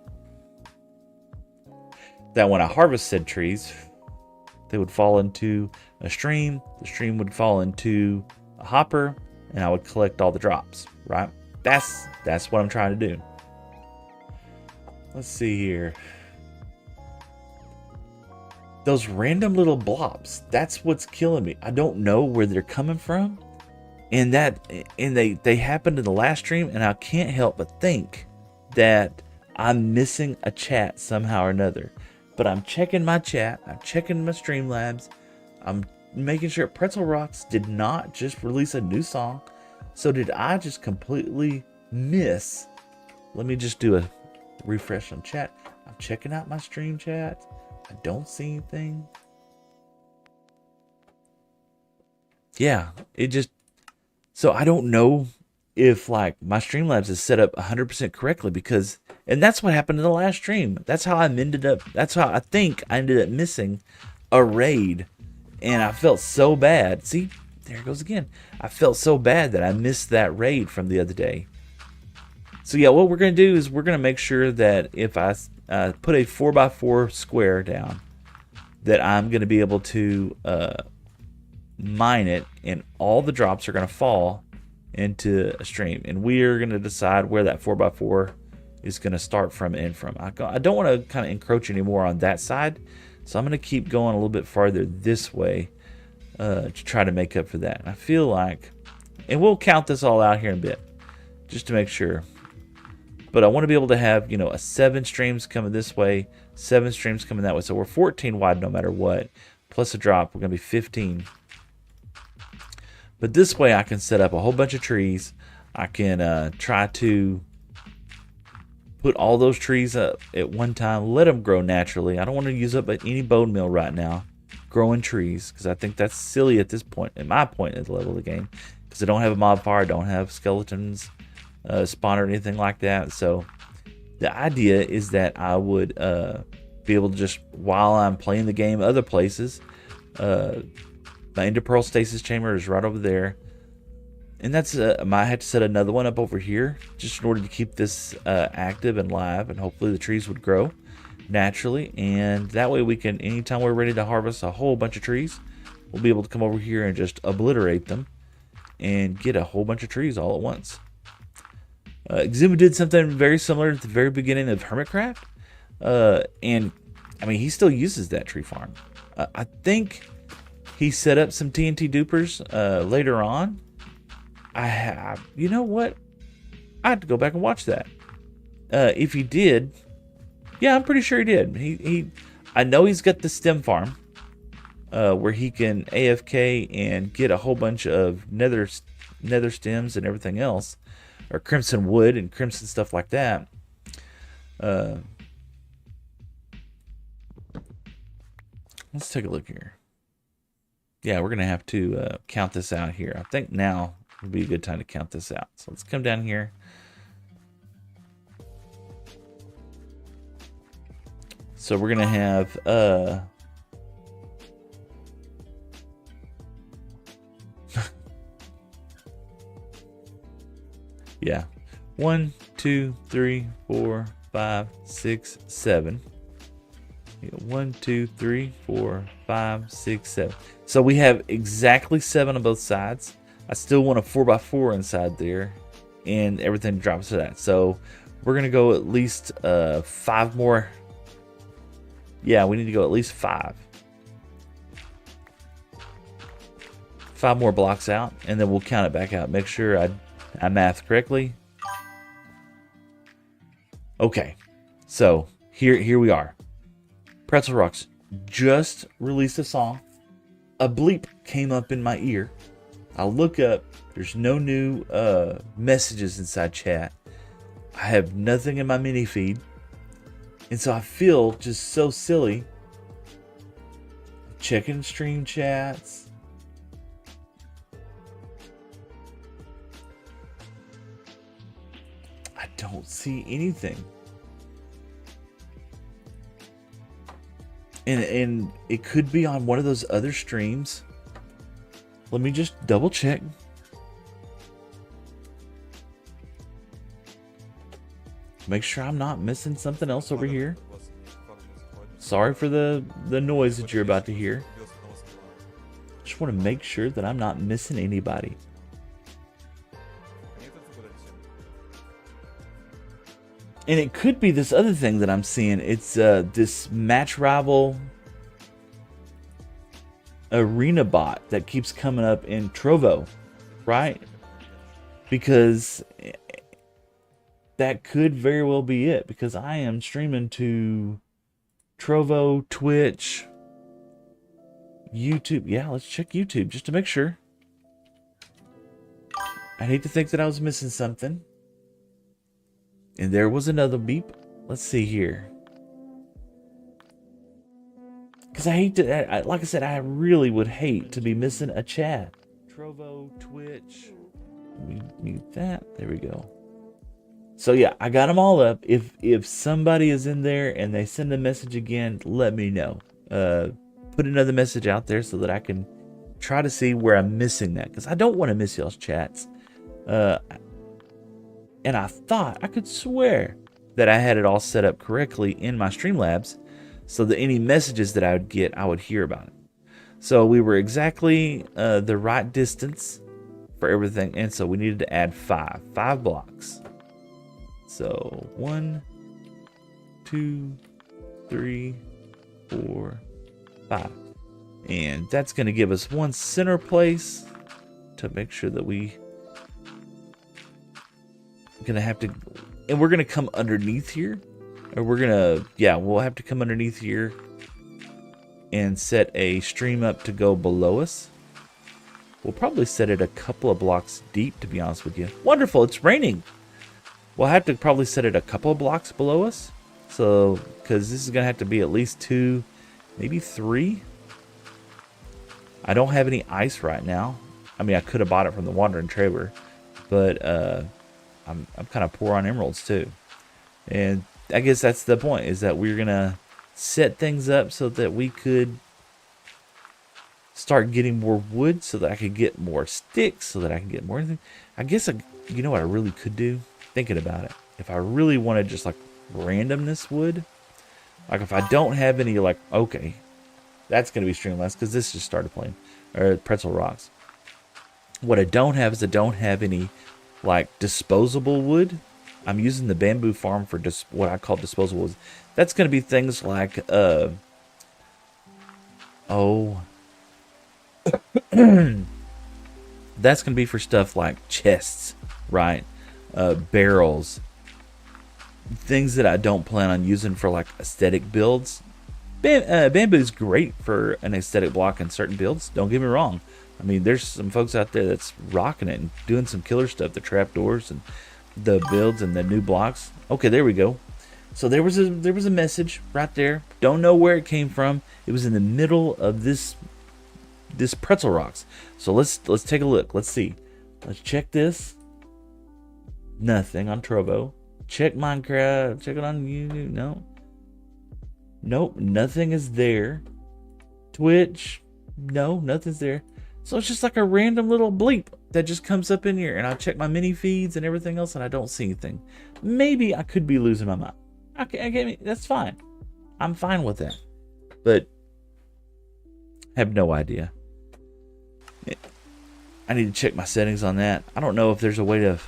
That when I harvest said trees, they would fall into a stream. The stream would fall into a hopper, and I would collect all the drops, right? That's what I'm trying to do. Let's see here. Those random little blobs, that's what's killing me. I don't know where they're coming from. And they happened in the last stream, and I can't help but think that I'm missing a chat somehow or another. But I'm checking my chat, I'm checking my Streamlabs, I'm making sure Pretzel Rocks did not just release a new song. So did I just completely miss? Let me just do a refresh on chat. I'm checking out my stream chat. I don't see anything. Yeah, so I don't know if like my Streamlabs is set up 100% correctly and that's what happened in the last stream. That's how I think I ended up missing a raid, and I felt so bad. See, there it goes again. I felt so bad that I missed that raid from the other day. So yeah, what we're going to do is we're going to make sure that if I put a 4x4 square down, that I'm going to be able to mine it, and all the drops are going to fall into a stream, and we are going to decide where that 4x4 is going to start from and end from. I don't want to kind of encroach anymore on that side, so I'm going to keep going a little bit farther this way to try to make up for that. And I feel like, and we'll count this all out here in a bit just to make sure, but I want to be able to have a 7 streams coming this way, 7 streams coming that way, so we're 14 wide no matter what, plus a drop, we're going to be 15. But this way I can set up a whole bunch of trees. I can try to put all those trees up at one time, let them grow naturally. I don't want to use up any bone meal right now growing trees, because I think that's silly at this point, at my point at the level of the game, because I don't have a mob fire, I don't have skeletons spawn or anything like that. So the idea is that I would be able to just, while I'm playing the game other places, my Ender Pearl Stasis Chamber is right over there. And that's, I might have to set another one up over here just in order to keep this active and live. And hopefully the trees would grow naturally. And that way we can, anytime we're ready to harvest a whole bunch of trees, we'll be able to come over here and just obliterate them and get a whole bunch of trees all at once. Exuma did something very similar at the very beginning of Hermitcraft. And I mean, he still uses that tree farm. I think he set up some TNT dupers later on. You know what? I have to go back and watch that. If he did, yeah, I'm pretty sure he did. I know he's got the stem farm where he can AFK and get a whole bunch of nether stems and everything else, or crimson wood and crimson stuff like that. Let's take a look here. Yeah, we're going to have to count this out here. I think now would be a good time to count this out. So let's come down here. So we're going to have... yeah. 1, 2, 3, 4, 5, 6, 7. 1, 2, 3, 4, 5, 6, 7. So we have exactly 7 on both sides. I still want a 4x4 inside there, and everything drops to that. So we're gonna go at least 5 more. Yeah, we need to go at least 5. 5 more blocks out, and then we'll count it back out. Make sure I math correctly. Okay, so here we are. Pretzel Rocks just released a song. A bleep came up in my ear. I look up. There's no new messages inside chat. I have nothing in my mini feed. And so I feel just so silly checking stream chats. I don't see anything. And it could be on one of those other streams. Let me just double check. Make sure I'm not missing something else over here. Sorry for the noise that you're about to hear. Just want to make sure that I'm not missing anybody. And it could be this other thing that I'm seeing. It's this match rival arena bot that keeps coming up in Trovo, right? Because that could very well be it. Because I am streaming to Trovo, Twitch, YouTube. Yeah, let's check YouTube just to make sure. I hate to think that I was missing something. And there was another beep. Let's see here. Because I hate to, like I said, I really would hate to be missing a chat. Trovo, Twitch. Let me mute that. There we go. So yeah, I got them all up. If somebody is in there and they send a message again, let me know. Put another message out there so that I can try to see where I'm missing that. Because I don't want to miss y'all's chats. And I thought, I could swear that I had it all set up correctly in my Streamlabs so that any messages that I would get, I would hear about it. So we were exactly the right distance for everything. And so we needed to add 5 blocks. So 1, 2, 3, 4, 5. And that's going to give us one center place to make sure that we gonna have to, and we're gonna come underneath here, or we're gonna, yeah, we'll have to come underneath here and set a stream up to go below us. We'll probably set it a couple of blocks deep, to be honest with you. Wonderful, it's raining. We'll have to probably set it a couple of blocks below us, so because this is gonna have to be at least 2, maybe 3. I don't have any ice right now. I mean, I could have bought it from the Wandering Trader, but I'm kind of poor on emeralds too. And I guess that's the point, is that we're going to set things up so that we could start getting more wood, so that I could get more sticks, so that I can get more anything. I guess, you know what I really could do? Thinking about it. If I really wanted just like randomness wood, like if I don't have any, like, okay, that's going to be Streamlabs because this just started playing, or Pretzel Rocks. What I don't have is I don't have any like disposable wood. I'm using the bamboo farm for what I call disposable wood. That's going to be things like that's going to be for stuff like chests, right? Barrels, things that I don't plan on using for like aesthetic builds. Bamboo's great for an aesthetic block in certain builds. Don't get me wrong. I mean, there's some folks out there that's rocking it and doing some killer stuff. The trapdoors and the builds and the new blocks. Okay, there we go. So there was a message right there. Don't know where it came from. It was in the middle of this pretzel rocks. So let's take a look. Let's see. Let's check this. Nothing on Trovo. Check Minecraft. Check it on YouTube. No. Nope. Nothing is there. Twitch. No, nothing's there. So it's just like a random little bleep that just comes up in here, and I check my mini feeds and everything else, and I don't see anything. Maybe I could be losing my mind. Okay, that's fine. I'm fine with that, but I have no idea. I need to check my settings on that. I don't know if there's a way to.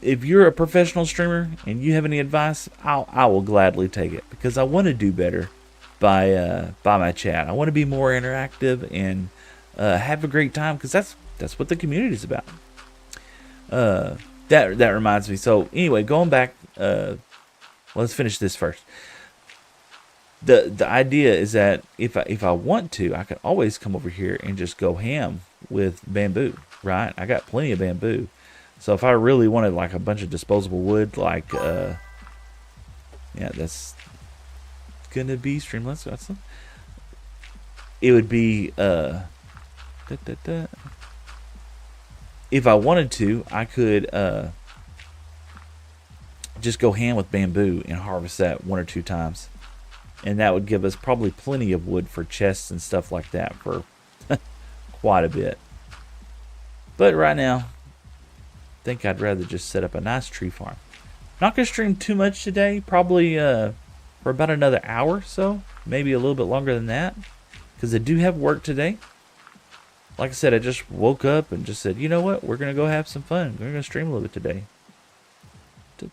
If you're a professional streamer and you have any advice, I will gladly take it, because I want to do better by my chat. I want to be more interactive and have a great time, because that's what the community is about. That reminds me. So anyway, going back, let's finish this first. The idea is that if I want to, I can always come over here and just go ham with bamboo, right? I got plenty of bamboo. So if I really wanted like a bunch of disposable wood, like yeah, that's gonna be Streamlabs. It would be if I wanted to, I could just go ham with bamboo and harvest that 1 or 2 times, and that would give us probably plenty of wood for chests and stuff like that for quite a bit. But right now, I think I'd rather just set up a nice tree farm. Not gonna stream too much today, probably for about another hour or so, maybe a little bit longer than that, because I do have work today. Like I said, I just woke up and just said, you know what, we're gonna go have some fun. We're gonna stream a little bit today. I'm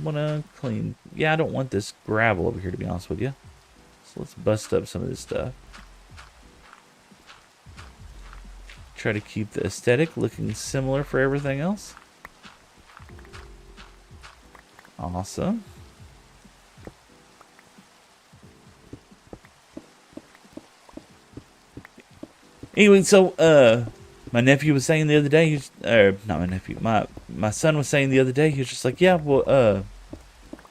gonna clean. Yeah, I don't want this gravel over here, to be honest with you. So let's bust up some of this stuff. Try to keep the aesthetic looking similar for everything else. Awesome. Anyway, so my nephew was saying the other day, not my nephew, my son was saying the other day, he was just like, yeah, well,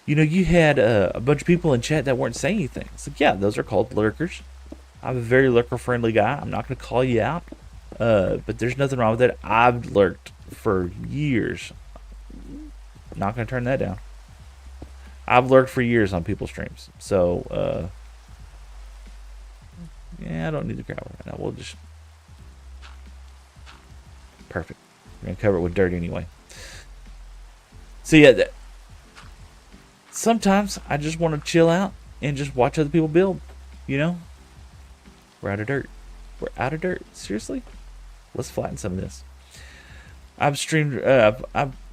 you know, you had a bunch of people in chat that weren't saying anything. It's like, yeah, those are called lurkers. I'm a very lurker-friendly guy. I'm not going to call you out, but there's nothing wrong with it. I've lurked for years. Not going to turn that down. I've lurked for years on people's streams. So, yeah, I don't need the gravel right now. We'll just... Perfect. We're going to cover it with dirt anyway. So, yeah, sometimes I just want to chill out and just watch other people build, you know? We're out of dirt. We're out of dirt. Seriously? Let's flatten some of this. I've streamed, I've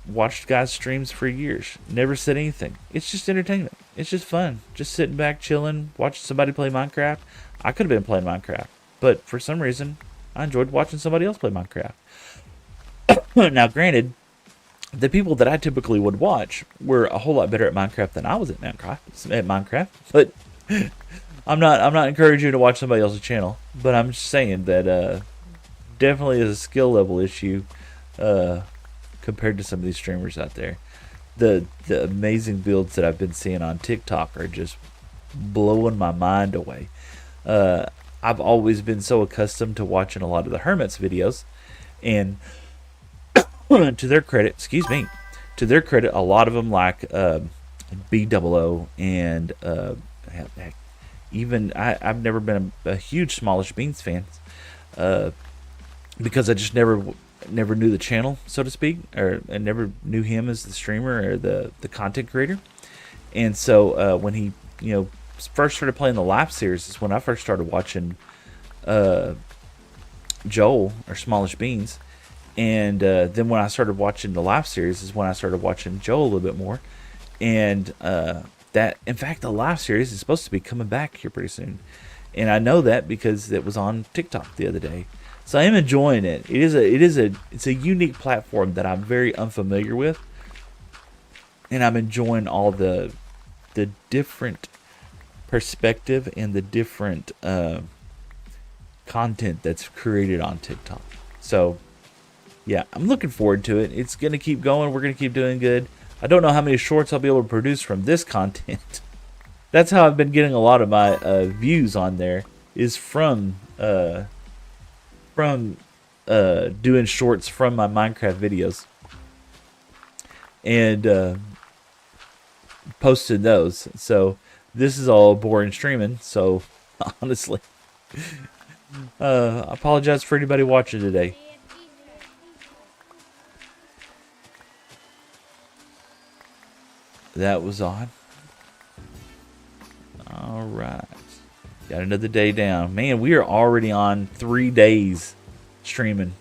watched guys' streams for years. Never said anything. It's just entertainment. It's just fun. Just sitting back, chilling, watching somebody play Minecraft. I could have been playing Minecraft, but for some reason, I enjoyed watching somebody else play Minecraft. Now, granted, the people that I typically would watch were a whole lot better at Minecraft than I was at Minecraft. But I'm not encouraging you to watch somebody else's channel. But I'm just saying that definitely is a skill level issue compared to some of these streamers out there. The amazing builds that I've been seeing on TikTok are just blowing my mind away. I've always been so accustomed to watching a lot of the Hermits videos, and to their credit, a lot of them like B00 and heck, even I've never been a huge Smallish Beans fan because I just never knew the channel, so to speak, or I never knew him as the streamer or the content creator. And so when he first started playing the live series is when I first started watching Joel or Smallish Beans. And then when I started watching the live series is when I started watching Joel a little bit more. And in fact, the live series is supposed to be coming back here pretty soon. And I know that because it was on TikTok the other day. So I am enjoying it. It's a unique platform that I'm very unfamiliar with. And I'm enjoying all the different perspective and the different content that's created on TikTok. So yeah, I'm looking forward to it. It's going to keep going. We're going to keep doing good. I don't know how many shorts I'll be able to produce from this content. That's how I've been getting a lot of my views on there, is from doing shorts from my Minecraft videos and posted those. So this is all boring streaming. So honestly, I apologize for anybody watching today. That was on. All right. Got another day down. Man, we are already on 3 days streaming.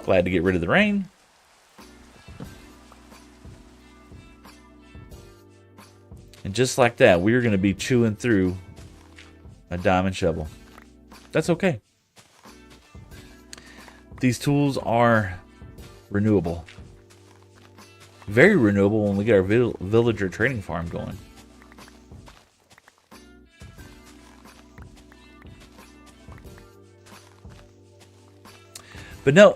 Glad to get rid of the rain. And just like that, we're going to be chewing through a diamond shovel. That's okay. These tools are renewable. Very renewable when we get our villager trading farm going. But no,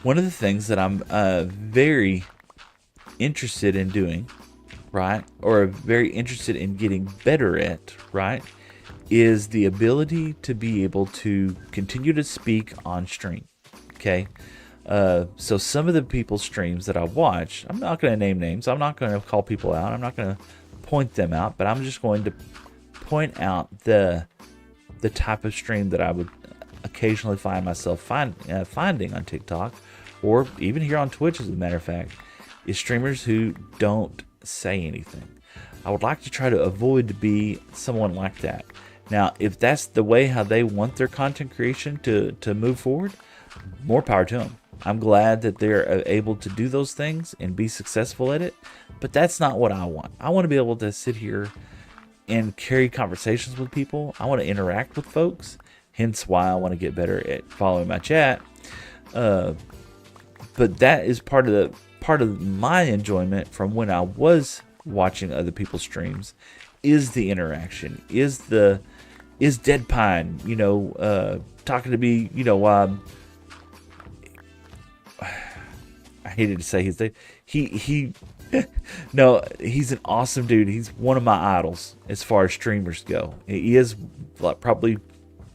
one of the things that I'm very interested in doing, right, or very interested in getting better at, right, is the ability to be able to continue to speak on stream. Okay. So some of the people's streams that I watch, I'm not going to name names. I'm not going to call people out. I'm not going to point them out, but I'm just going to point out the type of stream that I would occasionally find myself finding on TikTok, or even here on Twitch, as a matter of fact, is streamers who don't say anything. I would like to try to avoid to be someone like that. Now, if that's the way how they want their content creation to move forward, more power to them. I'm glad that they're able to do those things and be successful at it, but that's not what I want. I want to be able to sit here and carry conversations with people. I want to interact with folks, hence why I want to get better at following my chat. But that is part of my enjoyment from when I was watching other people's streams, is the interaction, is Dead Pine, talking to me, while I hated to say his name. He no, he's an awesome dude. He's one of my idols as far as streamers go. He is like probably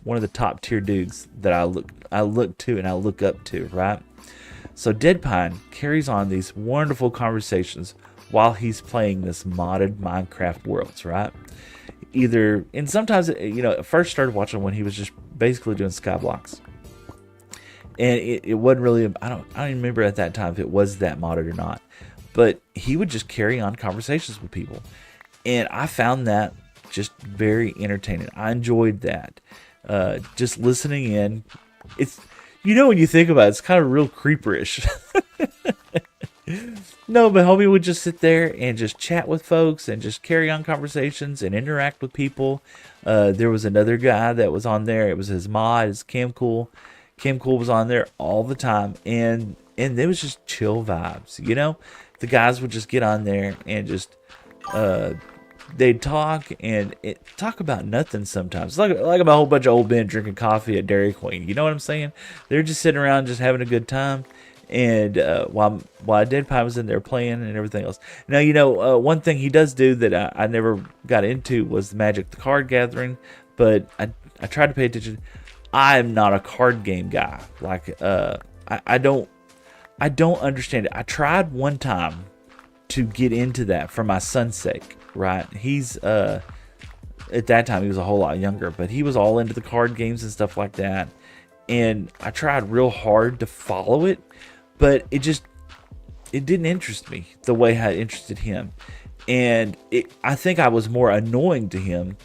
one of the top tier dudes that I look to and I look up to, right? So Dead Pine carries on these wonderful conversations while he's playing this modded Minecraft worlds, right? And sometimes, I first started watching when he was just basically doing Skyblocks. And it wasn't really, I don't even remember at that time if it was that modded or not. But he would just carry on conversations with people. And I found that just very entertaining. I enjoyed that. Just listening in. It's, when you think about it, it's kind of real creeperish. No, but homie would just sit there and just chat with folks and just carry on conversations and interact with people. There was another guy that was on there. It was his mod, his Camcool. Camcool was on there all the time, and there was just chill vibes. The guys would just get on there and just they'd talk and talk about nothing sometimes. Like about a whole bunch of old men drinking coffee at Dairy Queen. You know what I'm saying? They're just sitting around just having a good time. And while Dead Pie was in there playing and everything else. Now, one thing he does do that I never got into was Magic the Card Gathering, but I tried to pay attention. I'm not a card game guy. Like, I don't understand it. I tried one time to get into that for my son's sake, right? He's at that time he was a whole lot younger, but he was all into the card games and stuff like that. And I tried real hard to follow it, but it didn't interest me the way it interested him. And I think I was more annoying to him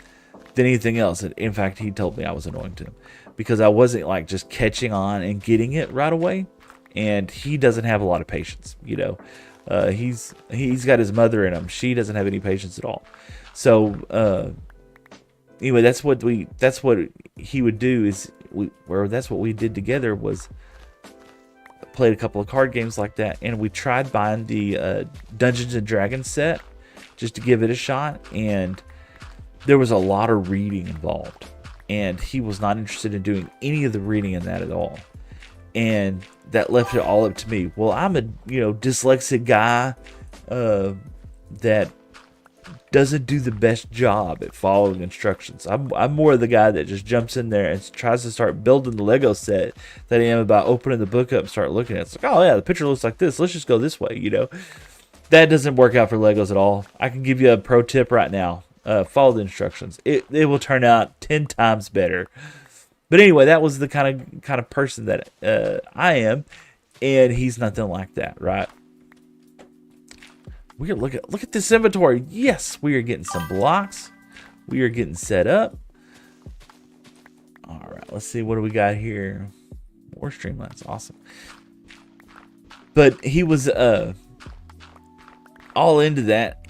than anything else. In fact, he told me I was annoying to him because I wasn't like just catching on and getting it right away. And he doesn't have a lot of patience, he's got his mother in him. She doesn't have any patience at all. So anyway, that's what he would do that's what we did together, was played a couple of card games like that. And we tried buying the Dungeons and Dragons set just to give it a shot. And there was a lot of reading involved. And he was not interested in doing any of the reading in that at all. And that left it all up to me. Well, I'm a dyslexic guy that doesn't do the best job at following instructions. I'm more of the guy that just jumps in there and tries to start building the Lego set that I am about opening the book up and start looking at it. It's like, oh yeah, the picture looks like this. Let's just go this way, That doesn't work out for Legos at all. I can give you a pro tip right now. Follow the instructions. It will turn out 10 times better. But anyway, that was the kind of person that I am, and he's nothing like that, right? We are look at this inventory. Yes, we are getting some blocks. We are getting set up. All right, let's see, what do we got here? More streamlines, awesome. But he was all into that.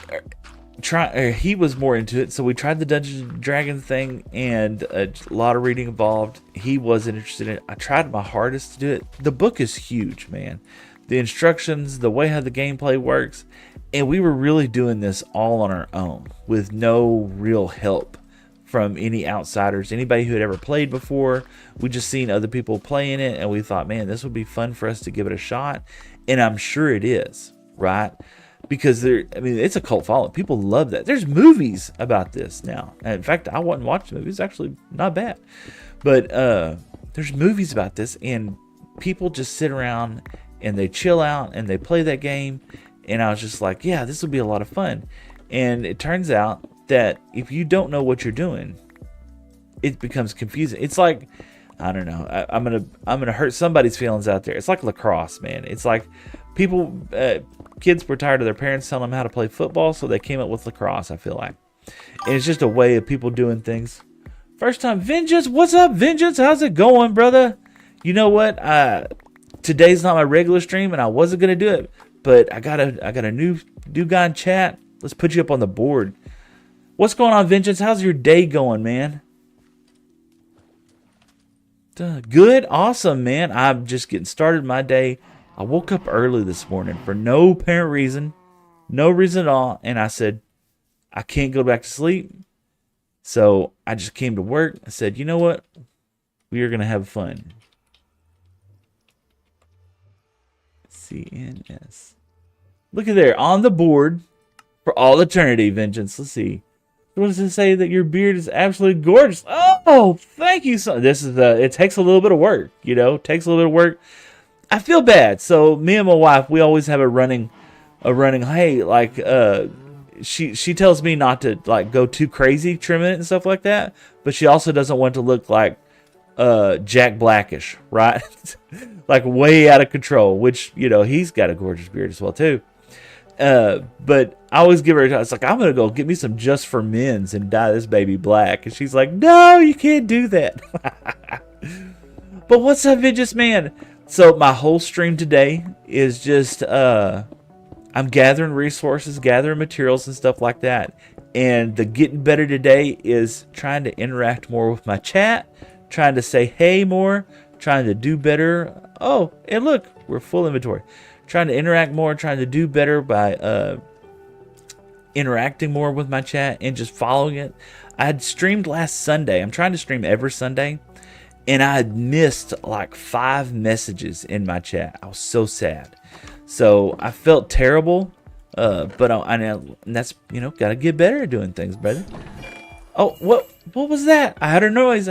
He was more into it, so we tried the Dungeons and Dragons thing, and a lot of reading involved. He wasn't interested in it. I tried my hardest to do it. The book is huge, man. The instructions, the way how the gameplay works, and we were really doing this all on our own with no real help from any outsiders, anybody who had ever played before. We just seen other people playing it, and we thought, man, this would be fun for us to give it a shot, and I'm sure it is, right? Because it's a cult following. People love that. There's movies about this now. And in fact, I wasn't watching the movie. It's actually not bad. But there's movies about this, and people just sit around and they chill out and they play that game. And I was just like, yeah, this will be a lot of fun. And it turns out that if you don't know what you're doing, it becomes confusing. It's like, I don't know. I'm gonna hurt somebody's feelings out there. It's like lacrosse, man. It's like people. Kids were tired of their parents telling them how to play football, so they came up with lacrosse, I feel like. And it's just a way of people doing things. First time, Vengeance, what's up, Vengeance? How's it going, brother? You know what? Today's not my regular stream, and I wasn't going to do it, but I got a new guy in chat. Let's put you up on the board. What's going on, Vengeance? How's your day going, man? Good? Awesome, man. I'm just getting started my day. I woke up early this morning for no apparent reason, no reason at all, and I said, I can't go back to sleep. So I just came to work. I said, you know what? We are going to have fun. CNS. Look at there, on the board for all eternity, Vengeance. Let's see. What does it say? That your beard is absolutely gorgeous. Oh, thank you. So this is it takes a little bit of work, takes a little bit of work. I feel bad. So me and my wife, we always have a running, hey, like, she tells me not to like go too crazy trimming it and stuff like that. But she also doesn't want to look like Jack Blackish, right? Like way out of control, which, he's got a gorgeous beard as well too. But I always give her, it's like, I'm going to go get me some Just for Men's and dye this baby black. And she's like, no, you can't do that. But what's up, Vengeance Man? So my whole stream today is just, I'm gathering resources, gathering materials and stuff like that. And the getting better today is trying to interact more with my chat, trying to say hey more, trying to do better. Oh, and look, we're full inventory. Trying to interact more, trying to do better by interacting more with my chat and just following it. I had streamed last Sunday. I'm trying to stream every Sunday. And I had missed like 5 messages in my chat. I was so sad. So I felt terrible. But I know that's, got to get better at doing things, brother. Oh, what was that? I heard a noise.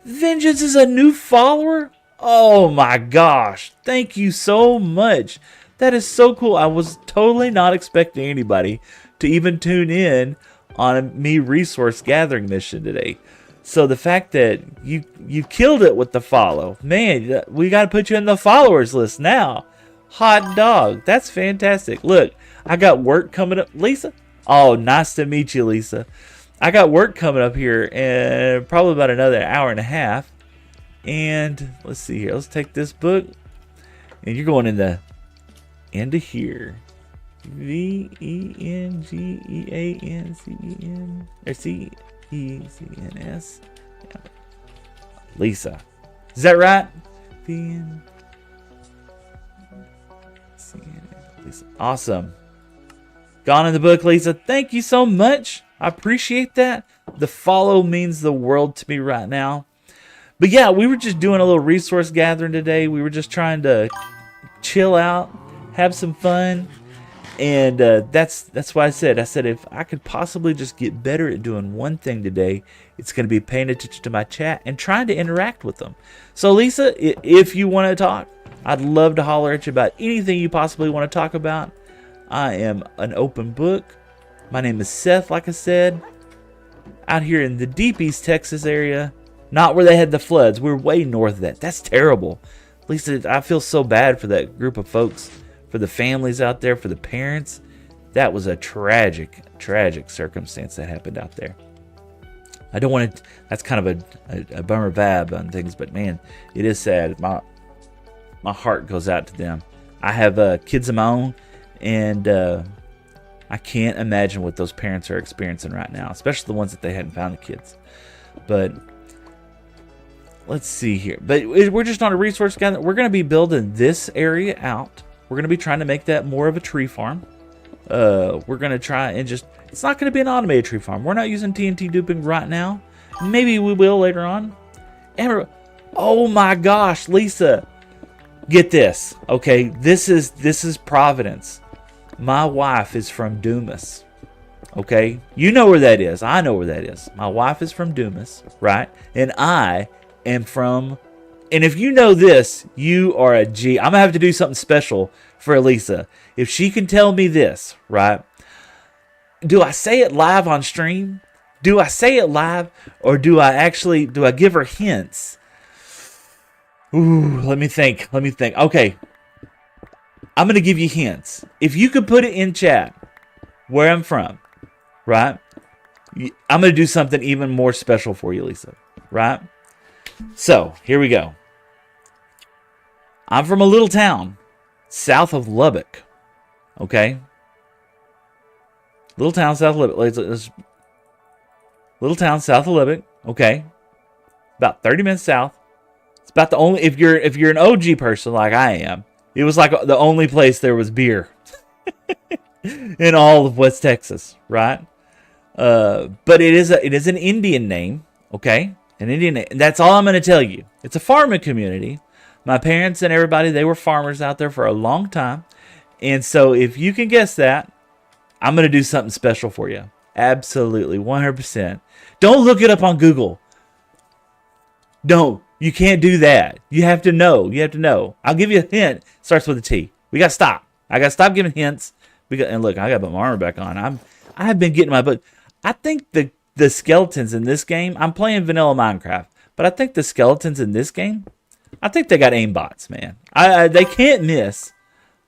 Vengeance is a new follower? Oh my gosh. Thank you so much. That is so cool. I was totally not expecting anybody to even tune in on a me resource gathering mission today. So the fact that you killed it with the follow, man, we got to put you in the followers list now. Hot dog. That's fantastic. Look, I got work coming up. Lisa? Oh, nice to meet you, Lisa. I got work coming up here in probably about another hour and a half. And let's see here. Let's take this book. And you're going into here. VENGEANCEN or CECNS. Yeah. Lisa. Is that right? Lisa. Awesome. Gone in the book, Lisa. Thank you so much. I appreciate that. The follow means the world to me right now. But yeah, we were just doing a little resource gathering today. We were just trying to chill out, have some fun. And that's why I said if I could possibly just get better at doing one thing today, it's going to be paying attention to my chat and trying to interact with them. So Lisa, if you want to talk, I'd love to holler at you about anything you possibly want to talk about. I am an open book. My name is Seth, like I said, out here in the deep East Texas area. Not where they had the floods. We're way north of that. That's terrible. Lisa, I feel so bad for that group of folks. For the families out there, for the parents. That was a tragic circumstance that happened out there. I don't want to, that's kind of a bummer vibe on things, but man, it is sad. My heart goes out to them. I have kids of my own, and I can't imagine what those parents are experiencing right now, especially the ones that they hadn't found the kids. But let's see here. But we're just on a resource gathering. We're going to be building this area out. We're going to be trying to make that more of a tree farm. We're going to try and just... It's not going to be an automated tree farm. We're not using TNT duping right now. Maybe we will later on. And oh my gosh, Lisa. Get this. Okay, this is Providence. My wife is from Dumas. Okay? You know where that is. I know where that is. My wife is from Dumas, right? And I am from... And if you know this, you are a G. I'm going to have to do something special for Elisa. If she can tell me this, right? Do I say it live on stream? Do I say it live? Or do I give her hints? Ooh, let me think. Okay. I'm going to give you hints. If you could put it in chat where I'm from, right? I'm going to do something even more special for you, Lisa, right? So, here we go. I'm from a little town south of Lubbock. Okay? Little town south of Lubbock. Little town south of Lubbock. Okay? About 30 minutes south. It's about the only... If you're an OG person like I am, it was like the only place there was beer. In all of West Texas, right? But it is an Indian name. Okay? An Indian name. That's all I'm going to tell you. It's a farming community. My parents and everybody, they were farmers out there for a long time. And so if you can guess that, I'm going to do something special for you. Absolutely. 100%. Don't look it up on Google. No, you can't do that. You have to know. I'll give you a hint. It starts with a T. We got to stop. I got to stop giving hints. And look, I got to put my armor back on. I have been getting my book. I think the skeletons in this game, I'm playing vanilla Minecraft, but I think the skeletons in this game, I think they got aimbots, man. They can't miss.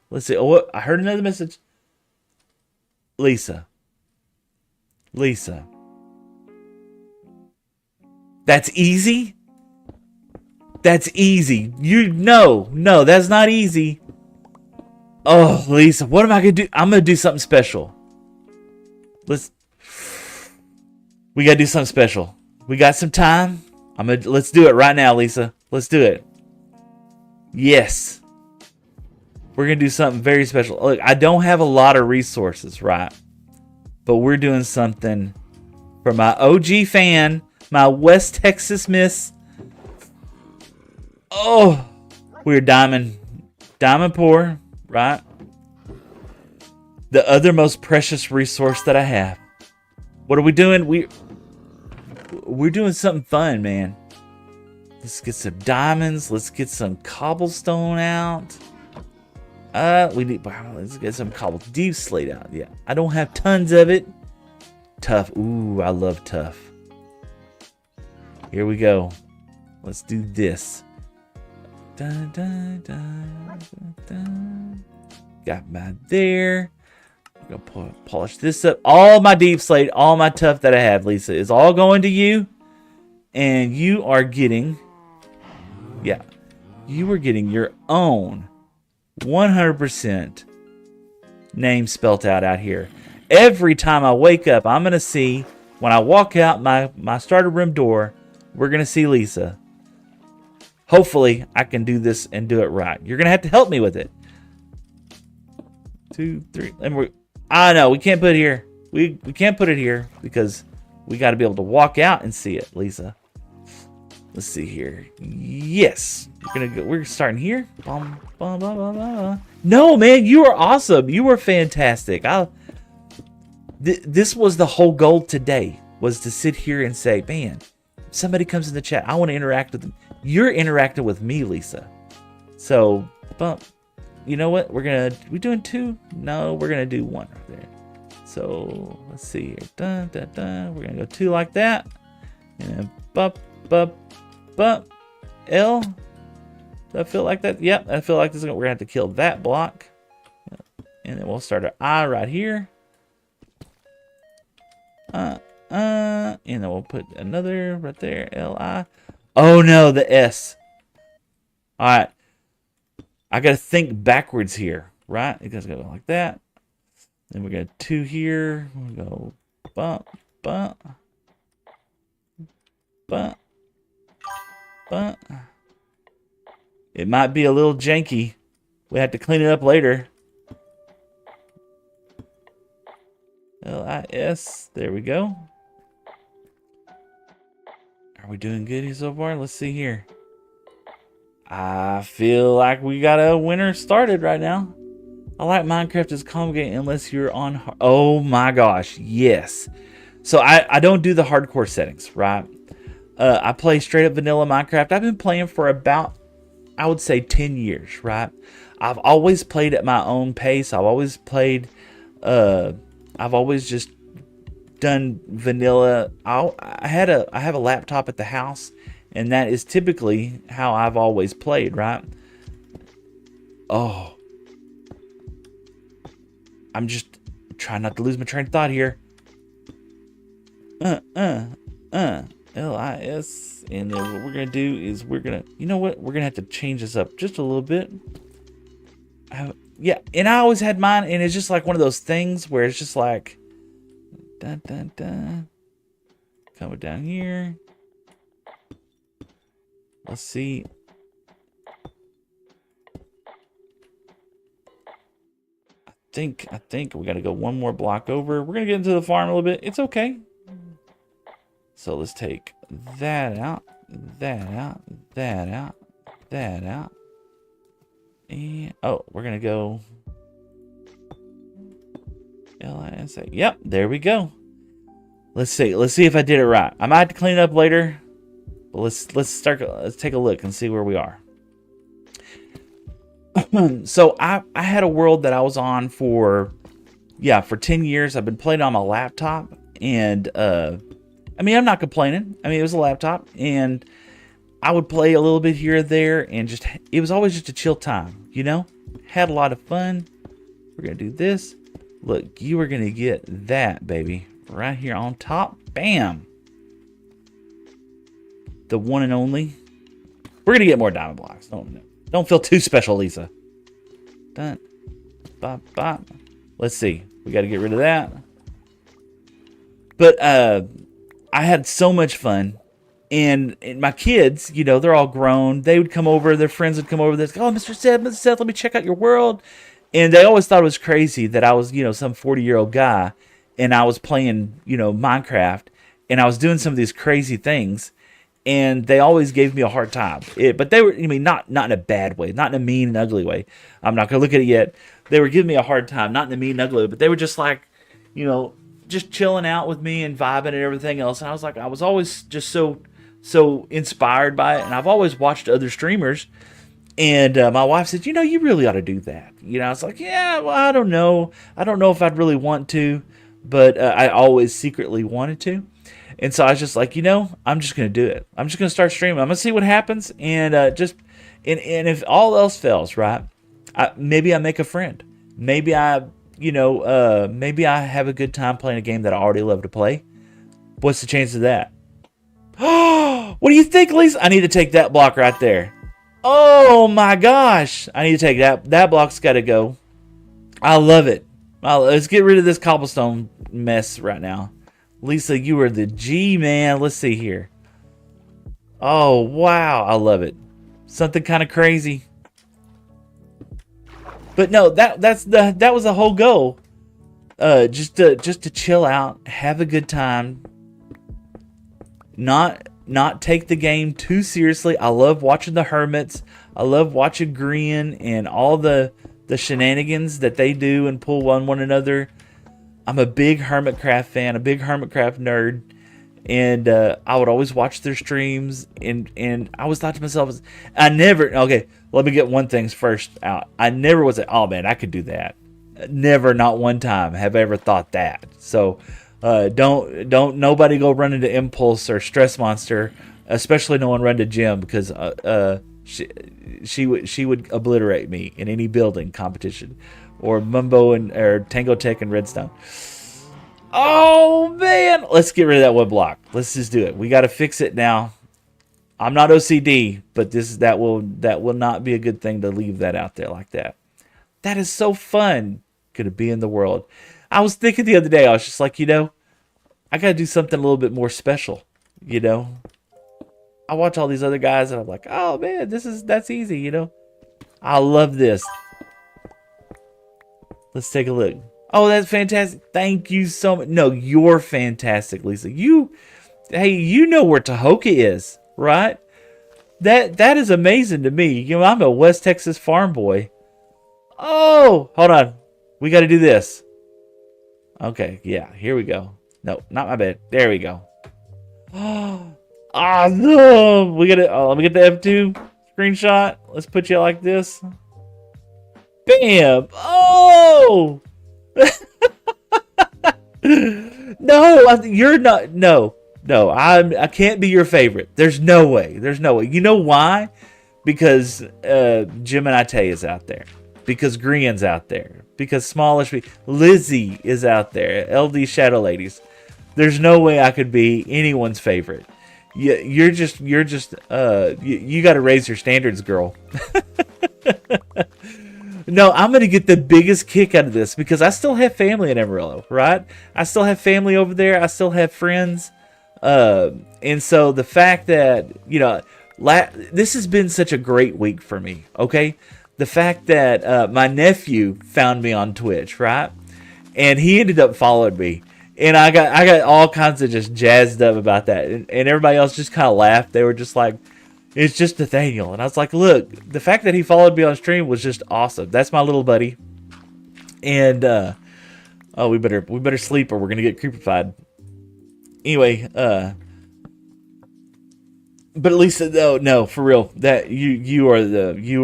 Let's see. Oh, I heard another message. Lisa. That's easy? That's easy. No, that's not easy. Oh, Lisa, what am I going to do? I'm going to do something special. We got to do something special. We got some time. Let's do it right now, Lisa. Let's do it. Yes. We're going to do something very special. Look, I don't have a lot of resources, right? But we're doing something for my OG fan, my West Texas Miss. Oh, we're diamond poor, right? The other most precious resource that I have. What are we doing? We're doing something fun, man. Let's get some diamonds. Let's get some cobblestone out. Let's get some deep slate out. Yeah, I don't have tons of it. Tough. Ooh, I love tough. Here we go. Let's do this. Dun, dun, dun, dun, dun. Got my there. I'm gonna polish this up. All my deep slate, all my tough that I have, Lisa, is all going to you. And you are getting, you are getting your own 100% name spelt out here. Every time I wake up, I'm going to see, when I walk out my starter room door, we're going to see Lisa. Hopefully, I can do this and do it right. You're going to have to help me with it. 2, 3, and I know, we can't put it here. We can't put it here because we got to be able to walk out and see it, Lisa. Let's see here. Yes. We're starting here. Bum, bum, bum, bum, bum. No, man, you were awesome. You were fantastic. This was the whole goal today, was to sit here and say, man, somebody comes in the chat, I want to interact with them. You're interacting with me, Lisa. So, bump. You know what? We doing 2? No, we're gonna do 1 right there. So let's see here. Dun, dun, dun. We're gonna go 2 like that. And then bump, bump, bump. L. Does that feel like that? Yep, I feel like this. We're gonna have to kill that block. And then we'll start our I right here. And then we'll put another right there. L-I. Oh no, the S. Alright. I gotta think backwards here, right? It goes go like that. Then we got 2 here. We'll go bump, bump, bump, bump. It might be a little janky. We have to clean it up later. L-I-S. There we go. Are we doing good so far? Let's see here. I feel like we got a winner started right now. I like Minecraft as a calm game unless you're on... Oh my gosh, yes. So I don't do the hardcore settings, right? I play straight up vanilla Minecraft. I've been playing for about, I would say, 10 years, right? I've always played at my own pace. I've always played... I've always just done vanilla. I have a laptop at the house, and that is typically how I've always played, right? Oh. I'm just trying not to lose my train of thought here. L-I-S. And then what we're going to do is you know what? We're going to have to change this up just a little bit. Yeah, and I always had mine, and it's just like one of those things where it's just like... Dun, dun, dun. Coming down here. Let's see. I think we got to go 1 more block over. We're going to get into the farm a little bit. It's okay. So let's take that out, that out, that out, that out. And, oh, we're going to go L-I-S-A. Yep, there we go. Let's see if I did it right. I might have to clean it up later. But let's take a look and see where we are. So I had a world that I was on for 10 years. I've been playing on my laptop, and I mean, I'm not complaining. I mean, it was a laptop, and I would play a little bit here or there, and it was always just a chill time, you know? Had a lot of fun. We're gonna do this. Look, you are gonna get that, baby, right here on top. Bam. The one and only. We're gonna get more diamond blocks. Don't feel too special, Lisa. Dun, bop, bop. Let's see. We got to get rid of that. But I had so much fun, and my kids, you know, they're all grown. They would come over. Their friends would come over. They'd go, "Oh, Mr. Seth, let me check out your world." And they always thought it was crazy that I was, you know, some 40-year-old guy, and I was playing, you know, Minecraft, and I was doing some of these crazy things. And they always gave me a hard time. But they were, I mean, not in a bad way, not in a mean and ugly way. I'm not going to look at it yet. They were giving me a hard time, not in a mean and ugly way, but they were just like, you know, just chilling out with me and vibing and everything else. And I was like, I was always just so inspired by it. And I've always watched other streamers. And my wife said, you know, you really ought to do that. You know, I was like, yeah, well, I don't know. I don't know if I'd really want to, but I always secretly wanted to. And so I was just like, you know, I'm just going to do it. I'm just going to start streaming. I'm going to see what happens. And and if all else fails, right, maybe I make a friend. Maybe maybe I have a good time playing a game that I already love to play. What's the chance of that? What do you think, Lisa? I need to take that block right there. Oh my gosh. I need to take that. That block's got to go. I love it. Let's get rid of this cobblestone mess right now. Lisa, you are the G, man. Let's see here. Oh, wow. I love it. Something kind of crazy. But no, that was the whole goal. just to chill out, have a good time, not take the game too seriously. I love watching the hermits. I love watching Grian and all the shenanigans that they do and pull on one another. I'm a big Hermitcraft fan, a big Hermitcraft nerd, and I would always watch their streams. And I always thought to myself, okay, let me get one thing first out. I never was like, oh man, I could do that. Never, not one time have I ever thought that. So don't nobody go run into Impulse or Stress Monster, especially no one run to Jim, because she would obliterate me in any building competition, or Mumbo or Tango Tech and Redstone. Oh man, let's get rid of that one block. Let's just do it. We got to fix it now. I'm not OCD, but that will not be a good thing to leave that out there like that. That is so fun. Gonna be in the world. I was thinking the other day, I was just like, I gotta do something a little bit more special. I watch all these other guys and I'm like, oh man, that's easy. I love this. Let's take a look. Oh, that's fantastic. Thank you so much. No, you're fantastic, Lisa. Hey, you know where Tahoka is, right? That is amazing to me. I'm a West Texas farm boy. Oh, hold on. We got to do this. Okay, yeah, here we go. No, not my bad. There we go. Oh, awesome. We got to, let me get the F2 screenshot. Let's put you like this. Bam. Oh. No, you're not. No, I can't be your favorite. There's no way. You know why? Because Jim and Ite is out there. Because Grian's out there. Because Smallish Lizzie is out there. LD Shadow Ladies. There's no way I could be anyone's favorite. You got to raise your standards, girl. No, I'm going to get the biggest kick out of this because I still have family in Amarillo, right? I still have family over there. I still have friends. And so the fact that, this has been such a great week for me, okay? The fact that my nephew found me on Twitch, right? And he ended up following me. And I got all kinds of just jazzed up about that. And everybody else just kind of laughed. They were just like, it's just Nathaniel. And I was like, look, the fact that he followed me on stream was just awesome. That's my little buddy. And, we better sleep or we're going to get creepified. Anyway, but at least, no, for real, that you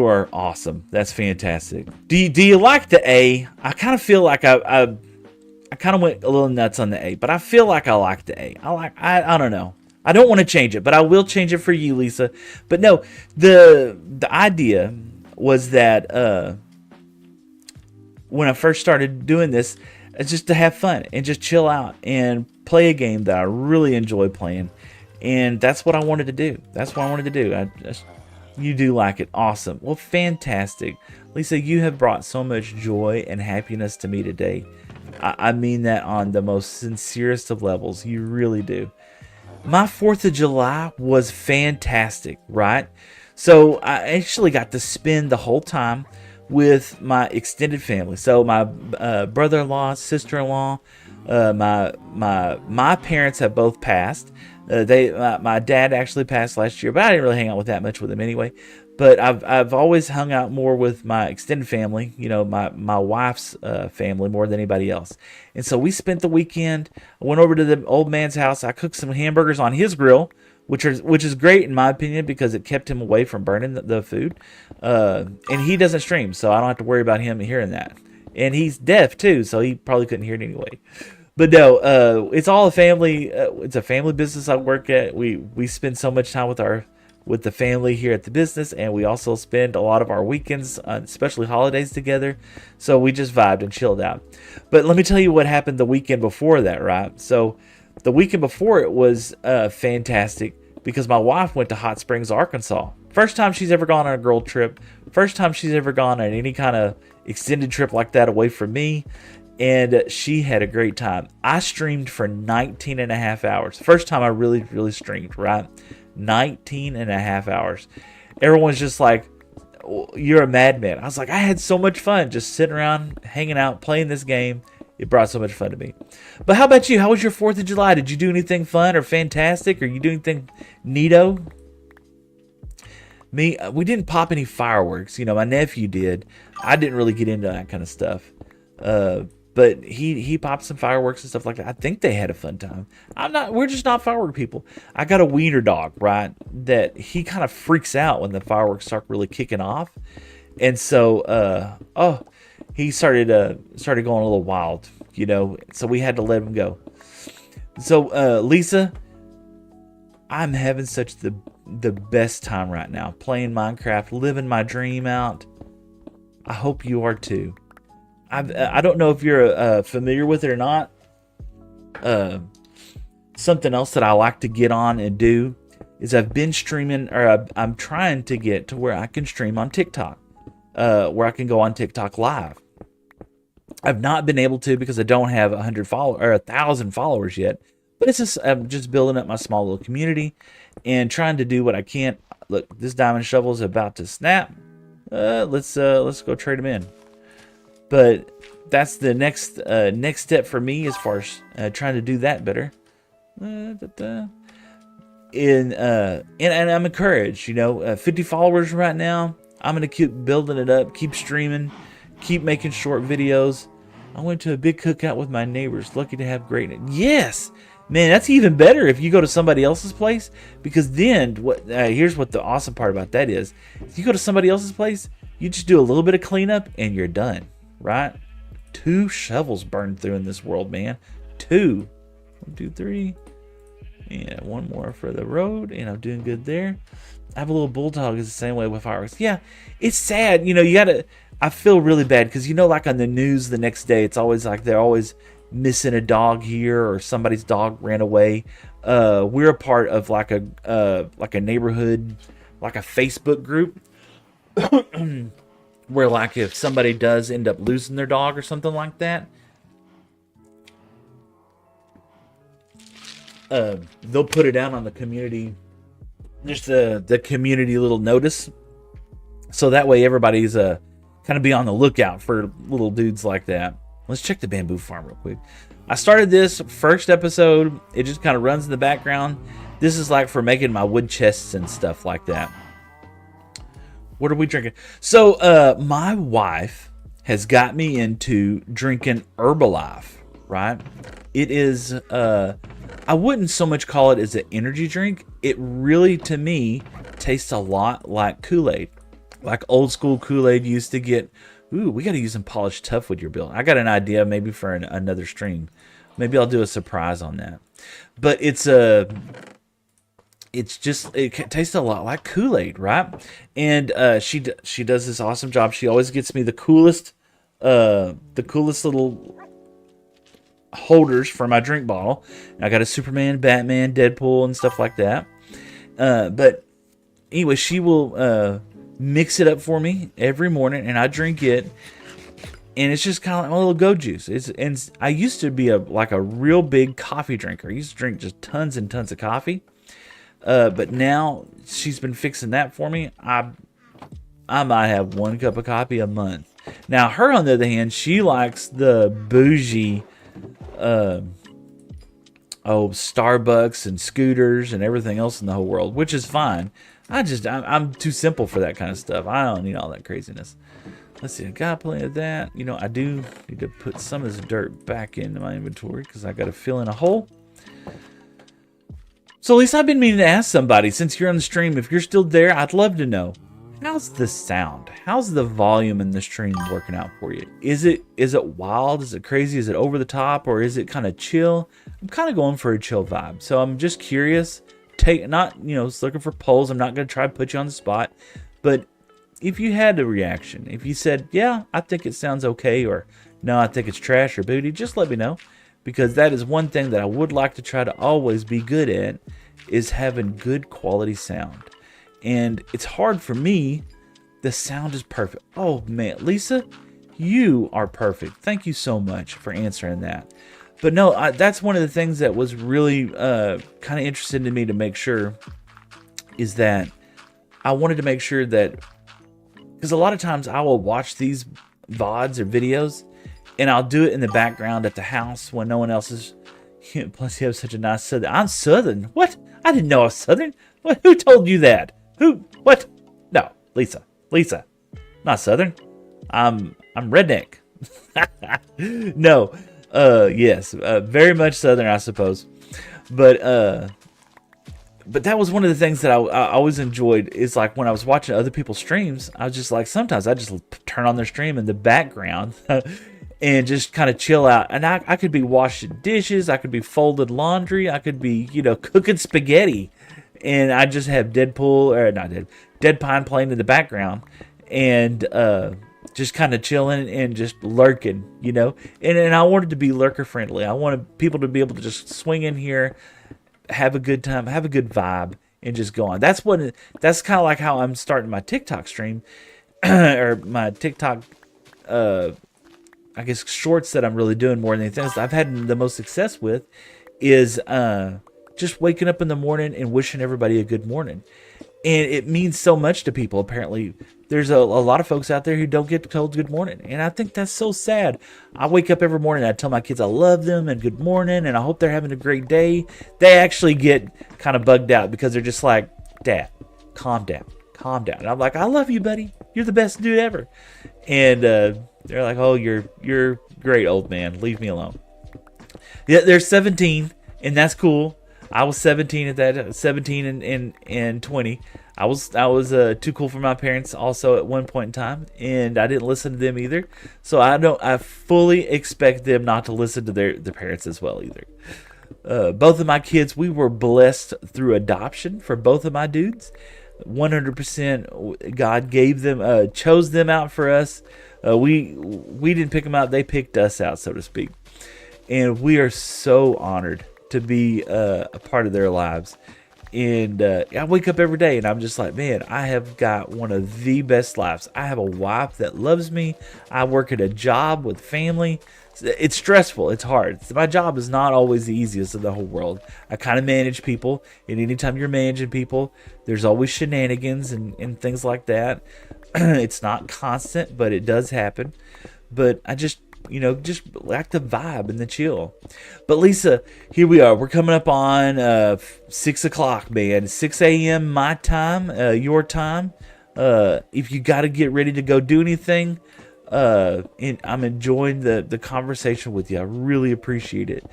are awesome. That's fantastic. Do you like the A? I kind of feel like I kind of went a little nuts on the A, but I feel like I like the A. I don't know. I don't want to change it, but I will change it for you, Lisa. But no, the idea was that when I first started doing this, it's just to have fun and just chill out and play a game that I really enjoy playing. And that's what I wanted to do. You do like it. Awesome. Well, fantastic. Lisa, you have brought so much joy and happiness to me today. I mean that on the most sincerest of levels. You really do. My 4th of July was fantastic, right? So I actually got to spend the whole time with my extended family. So my brother-in-law, sister-in-law, my parents have both passed. My dad actually passed last year, but I didn't really hang out with that much with him anyway. But I've always hung out more with my extended family, my wife's family more than anybody else. And so we spent the weekend. I went over to the old man's house. I cooked some hamburgers on his grill, which is great in my opinion because it kept him away from burning the food. And he doesn't stream, so I don't have to worry about him hearing that. And he's deaf too, so he probably couldn't hear it anyway. But no, it's all a family. It's a family business I work at. We spend so much time with the family here at the business, and we also spend a lot of our weekends, especially holidays, together. So we just vibed and chilled out. But let me tell you what happened the weekend before that, right? So the weekend before it was fantastic because my wife went to Hot Springs, Arkansas. First time she's ever gone on a girl trip. First time she's ever gone on any kind of extended trip like that away from me. And she had a great time. I streamed for 19 and a half hours. First time I really, really streamed, right? 19 and a half hours. Everyone's just like, you're a madman. I was like, I had so much fun just sitting around, hanging out, playing this game, It brought so much fun to me. But how about you? How was your 4th of July? Did you do anything fun or fantastic? Or you do anything neato? Me, we didn't pop any fireworks. You know, my nephew did. I didn't really get into that kind of stuff. But he popped some fireworks and stuff like that. I think they had a fun time. We're just not firework people. I got a wiener dog, right? That he kind of freaks out when the fireworks start really kicking off. And so, he started going a little wild, you know. So we had to let him go. So, Lisa, I'm having such the best time right now playing Minecraft, living my dream out. I hope you are too. I don't know if you're familiar with it or not. Something else that I like to get on and do is I've been streaming, or I'm trying to get to where I can stream on TikTok, where I can go on TikTok live. I've not been able to because I don't have 1,000 followers yet. But it's just I'm just building up my small little community and trying to do what I can. Look, this diamond shovel is about to snap. Let's go trade them in. But that's the next step for me as far as trying to do that better. And I'm encouraged. You know, 50 followers right now. I'm gonna keep building it up, keep streaming, keep making short videos. I went to a big cookout with my neighbors. Lucky to have great. Yes, man, that's even better if you go to somebody else's place, because then here's what the awesome part about that is. If you go to somebody else's place, you just do a little bit of cleanup and you're done. Right? 2 shovels burned through in this world, man. 2. 1, 2, 3. Yeah, 1 more for the road, and I'm doing good there. I have a little bulldog. Is the same way with fireworks. Yeah, it's sad. You know, I feel really bad because, you know, like on the news the next day, it's always like they're always missing a dog here or somebody's dog ran away. We're a part of like a neighborhood, like a Facebook group. Where, like, if somebody does end up losing their dog or something like that, they'll put it out on the community, just the community little notice, so that way everybody's kind of be on the lookout for little dudes like that. Let's check the bamboo farm real quick. I started this first episode. It just kind of runs in the background. This is like for making my wood chests and stuff like that. What are we drinking? So, my wife has got me into drinking Herbalife, right? It is, I wouldn't so much call it as an energy drink. It really, to me, tastes a lot like Kool-Aid. Like old school Kool-Aid used to get. Ooh, we got to use some polished tough wood you're building. I got an idea maybe for another stream. Maybe I'll do a surprise on that. But it tastes a lot like Kool-Aid, right? And she does this awesome job. She always gets me the coolest little holders for my drink bottle. I got a Superman, Batman, Deadpool, and stuff like that. But anyway, she will mix it up for me every morning, and I drink it. And it's just kind of like my little go juice. And I used to be a real big coffee drinker. I used to drink just tons and tons of coffee. But now she's been fixing that for me. I might have 1 cup of coffee a month. Now, her, on the other hand, she likes the bougie, Starbucks and scooters and everything else in the whole world, which is fine. I'm too simple for that kind of stuff. I don't need all that craziness. Let's see, I got plenty of that. You know, I do need to put some of this dirt back into my inventory because I got to fill in a hole. So, Lisa, I've been meaning to ask somebody, since you're on the stream, if you're still there, I'd love to know. How's the sound? How's the volume in the stream working out for you? Is it wild? Is it crazy? Is it over the top? Or is it kind of chill? I'm kind of going for a chill vibe. So I'm just curious. Looking for polls. I'm not going to try to put you on the spot. But if you had a reaction, if you said, yeah, I think it sounds okay, or no, I think it's trash or booty, just let me know. Because that is one thing that I would like to try to always be good at, is having good quality sound. And it's hard for me. The sound is perfect. Oh, man. Lisa, you are perfect. Thank you so much for answering that. But no, that's one of the things that was really kind of interesting to me to make sure, is that I wanted to make sure that, because a lot of times I will watch these VODs or videos, and I'll do it in the background at the house when no one else is. Plus, you have such a nice Southern. I'm Southern. What? I didn't know I was Southern. What? Who told you that? Who? What? No, Lisa, not Southern. I'm redneck. No, yes, very much Southern, I suppose. But that was one of the things that I always enjoyed. Is like when I was watching other people's streams, I was just like, sometimes I just turn on their stream in the background. And just kind of chill out. And I could be washing dishes. I could be folding laundry. I could be, cooking spaghetti. And I just have Dead Pine playing in the background. And just kind of chilling and just lurking, And I wanted to be lurker friendly. I wanted people to be able to just swing in here, have a good time, have a good vibe, and just go on. That's kind of like how I'm starting my TikTok stream. Or my TikTok I guess shorts that I'm really doing more than anything else I've had the most success with is just waking up in the morning and wishing everybody a good morning. And it means so much to people. Apparently, there's a lot of folks out there who don't get told good morning. And I think that's so sad. I wake up every morning and I tell my kids I love them and good morning and I hope they're having a great day. They actually get kind of bugged out because they're just like, Dad, calm down. And I'm like, I love you, buddy. You're the best dude ever. And they're like, oh, you're great, old man. Leave me alone. Yeah, they're 17, and that's cool. I was 17 at that, 17 and 20. I was too cool for my parents also at one point in time, and I didn't listen to them either. So I fully expect them not to listen to their parents as well either. Both of my kids, we were blessed through adoption for both of my dudes. 100% God gave them, chose them out for us. We didn't pick them out; they picked us out, so to speak. And we are so honored to be a part of their lives. And I wake up every day and I'm just like, man, I have got one of the best lives. I have a wife that loves me. I work at a job with family. It's stressful. It's hard. My job is not always the easiest in the whole world. I kind of manage people. And anytime you're managing people, there's always shenanigans and things like that. It's not constant, but it does happen. But I just like the vibe and the chill. But Lisa, here we are. We're coming up on 6 o'clock, man. 6 a.m. my time, your time. If you got to get ready to go do anything, and I'm enjoying the conversation with you. I really appreciate it.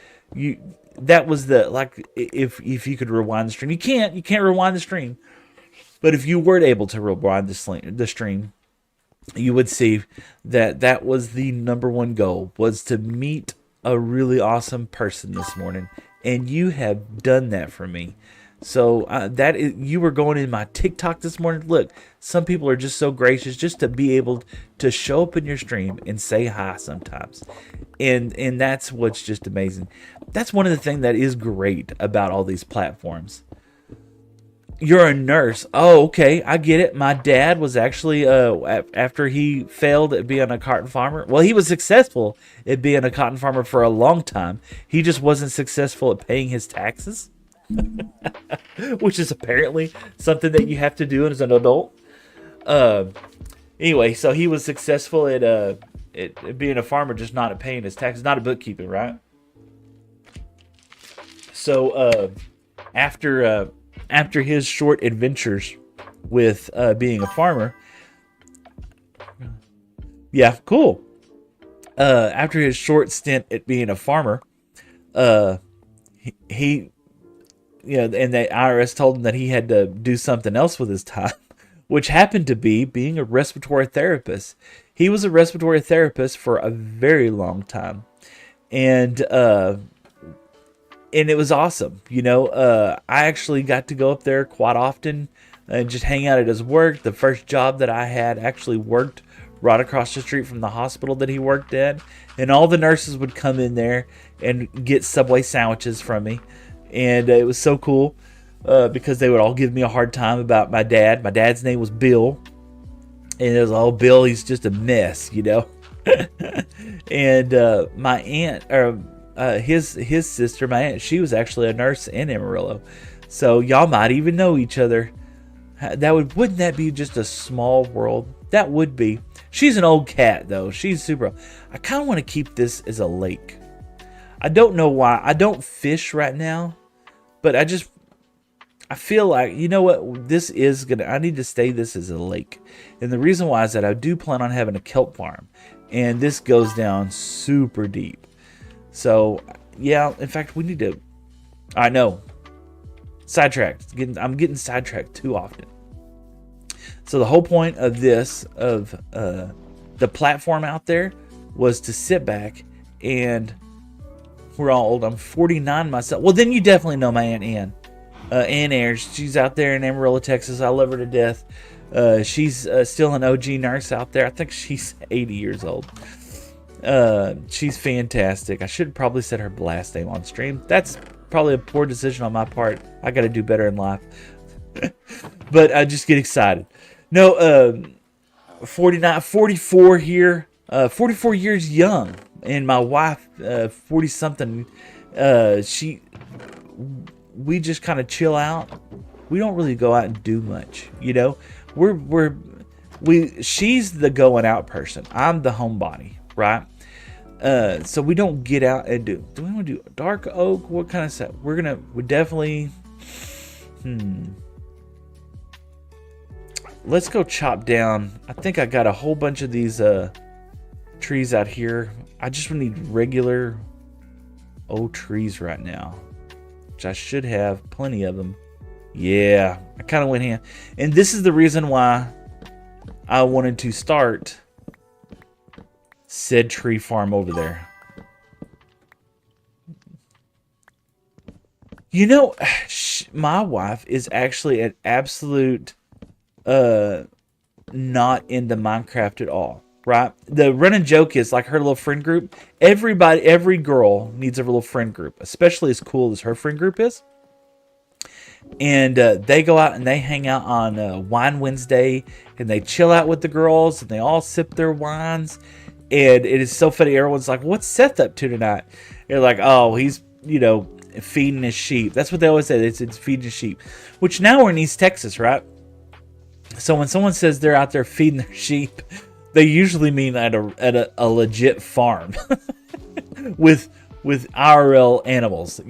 That was if you could rewind the stream. You can't rewind the stream. But if you weren't able to rewind the stream, you would see that was the number one goal, was to meet a really awesome person this morning. And you have done that for me. So you were going in my TikTok this morning. Look, some people are just so gracious just to be able to show up in your stream and say hi sometimes. And that's what's just amazing. That's one of the things that is great about all these platforms. You're a nurse. Oh, okay. I get it. My dad was actually, after he failed at being a cotton farmer, well, he was successful at being a cotton farmer for a long time. He just wasn't successful at paying his taxes, which is apparently something that you have to do as an adult. Anyway, so he was successful at being a farmer, just not at paying his taxes, not at bookkeeping, right? So after his short adventures with being a farmer, yeah, cool. After his short stint at being a farmer, he and the IRS told him that he had to do something else with his time, which happened to be being a respiratory therapist. He was a respiratory therapist for a very long time, and it was awesome. I actually got to go up there quite often and just hang out at his work. The first job that I had actually worked right across the street from the hospital that he worked at. And all the nurses would come in there and get Subway sandwiches from me. And it was so cool because they would all give me a hard time about my dad. My dad's name was Bill. And it was, oh, Bill, he's just a mess, And my aunt, his sister, my aunt, she was actually a nurse in Amarillo. So y'all might even know each other. Wouldn't that be just a small world? That would be. She's an old cat, though. She's super. I kind of want to keep this as a lake. I don't know why. I don't fish right now, but I feel like, you know what, I need to stay this as a lake. And the reason why is that I do plan on having a kelp farm. And this goes down super deep. So, yeah, in fact, we need to, I know, sidetracked. I'm getting sidetracked too often. So the whole point of this, of the platform out there, was to sit back and, we're all old. I'm 49 myself. Well, then you definitely know my Aunt Ann. Ann Ayers. She's out there in Amarillo, Texas. I love her to death. She's still an OG nurse out there. I think she's 80 years old. She's fantastic. I should probably set her last name on stream. That's probably a poor decision on my part. I got to do better in life. But I just get excited. No, 44 here. 44 years young. And my wife, 40 something, we just kind of chill out. We don't really go out and do much, you know. She's the going out person. I'm the homebody, right? So we don't get out and do we want to do dark oak? What kind of stuff? We definitely, let's go chop down. I think I got a whole bunch of these trees out here. I just need regular old trees right now, which I should have plenty of them. Yeah, I kind of went hand. And this is the reason why I wanted to start said tree farm over there. You know, my wife is actually an absolute not into Minecraft at all. Right? The running joke is like her little friend group. Every girl needs a little friend group, especially as cool as her friend group is. And they go out and they hang out on Wine Wednesday, and they chill out with the girls, and they all sip their wines. And it is so funny. Everyone's like, "What's Seth up to tonight?" They're like, "Oh, he's feeding his sheep." That's what they always say. It's feeding his sheep. Which now we're in East Texas, right? So when someone says they're out there feeding their sheep, they usually mean at a legit farm with IRL animals,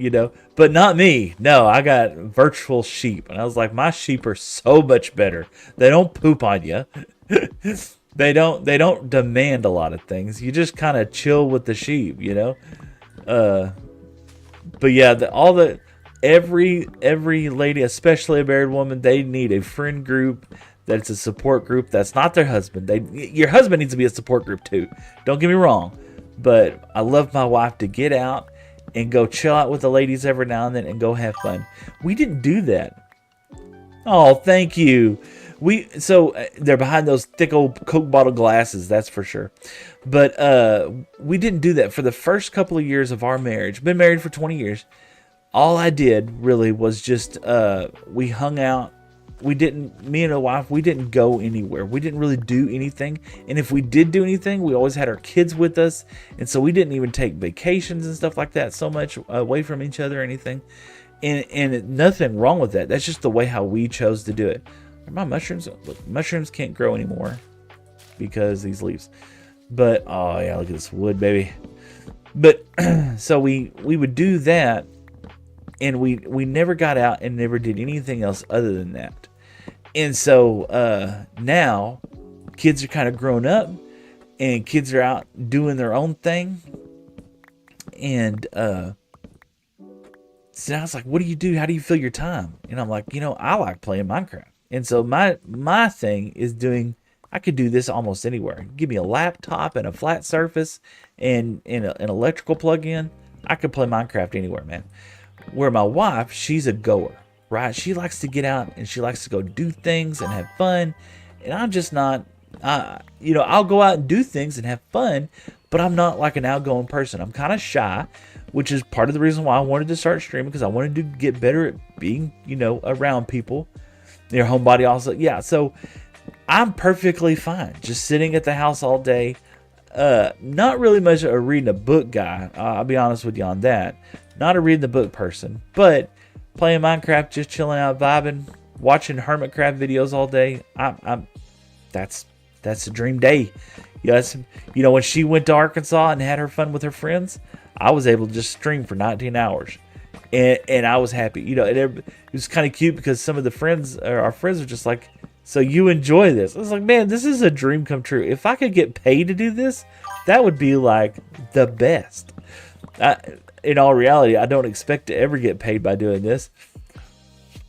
but not me. No, I got virtual sheep. And I was like, my sheep are so much better. They don't poop on you. They don't demand a lot of things. You just kind of chill with the sheep, But yeah, every lady, especially a married woman, they need a friend group. That's a support group. That's not their husband. Your husband needs to be a support group too. Don't get me wrong. But I love my wife to get out and go chill out with the ladies every now and then and go have fun. We didn't do that. Oh, thank you. So they're behind those thick old Coke bottle glasses, that's for sure. But we didn't do that for the first couple of years of our marriage. Been married for 20 years. All I did really was just we hung out. Me and my wife, we didn't go anywhere. We didn't really do anything. And if we did do anything, we always had our kids with us. And so we didn't even take vacations and stuff like that so much away from each other or anything. And nothing wrong with that. That's just the way how we chose to do it. My mushrooms can't grow anymore because these leaves. But, oh yeah, look at this wood, baby. But, so we would do that. And we never got out and never did anything else other than that. And so now kids are kind of grown up and kids are out doing their own thing. And so I was like, what do you do? How do you fill your time? And I'm like, I like playing Minecraft. And so my thing is I could do this almost anywhere. Give me a laptop and a flat surface and an electrical plug-in. I could play Minecraft anywhere, man. Where my wife, she's a goer, right? She likes to get out and she likes to go do things and have fun. And I'm just not, I'll go out and do things and have fun, but I'm not like an outgoing person. I'm kind of shy, which is part of the reason why I wanted to start streaming, because I wanted to get better at being, around people. Your homebody also. Yeah. So I'm perfectly fine just sitting at the house all day. Not really much a reading a book guy. I'll be honest with you on that. Not a reading the book person, but playing Minecraft, just chilling out, vibing, watching Hermitcraft videos all day. That's That's a dream day. Yes, when she went to Arkansas and had her fun with her friends, I was able to just stream for 19 hours. And I was happy. It was kind of cute because some of our friends were just like, so you enjoy this? I was like, man, this is a dream come true. If I could get paid to do this, that would be like the best. In all reality, I don't expect to ever get paid by doing this.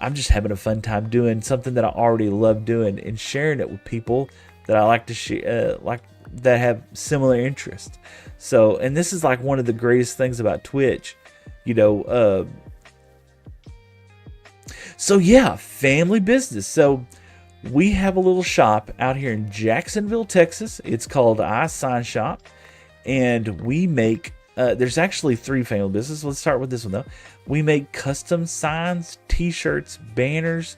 I'm just having a fun time doing something that I already love doing and sharing it with people that I like to share, that have similar interests. So, and this is like one of the greatest things about Twitch, So yeah, family business. So we have a little shop out here in Jacksonville, Texas. It's called iSign Shop, and we make. There's actually 3 family businesses. Let's start with this one though. We make custom signs, T-shirts, banners,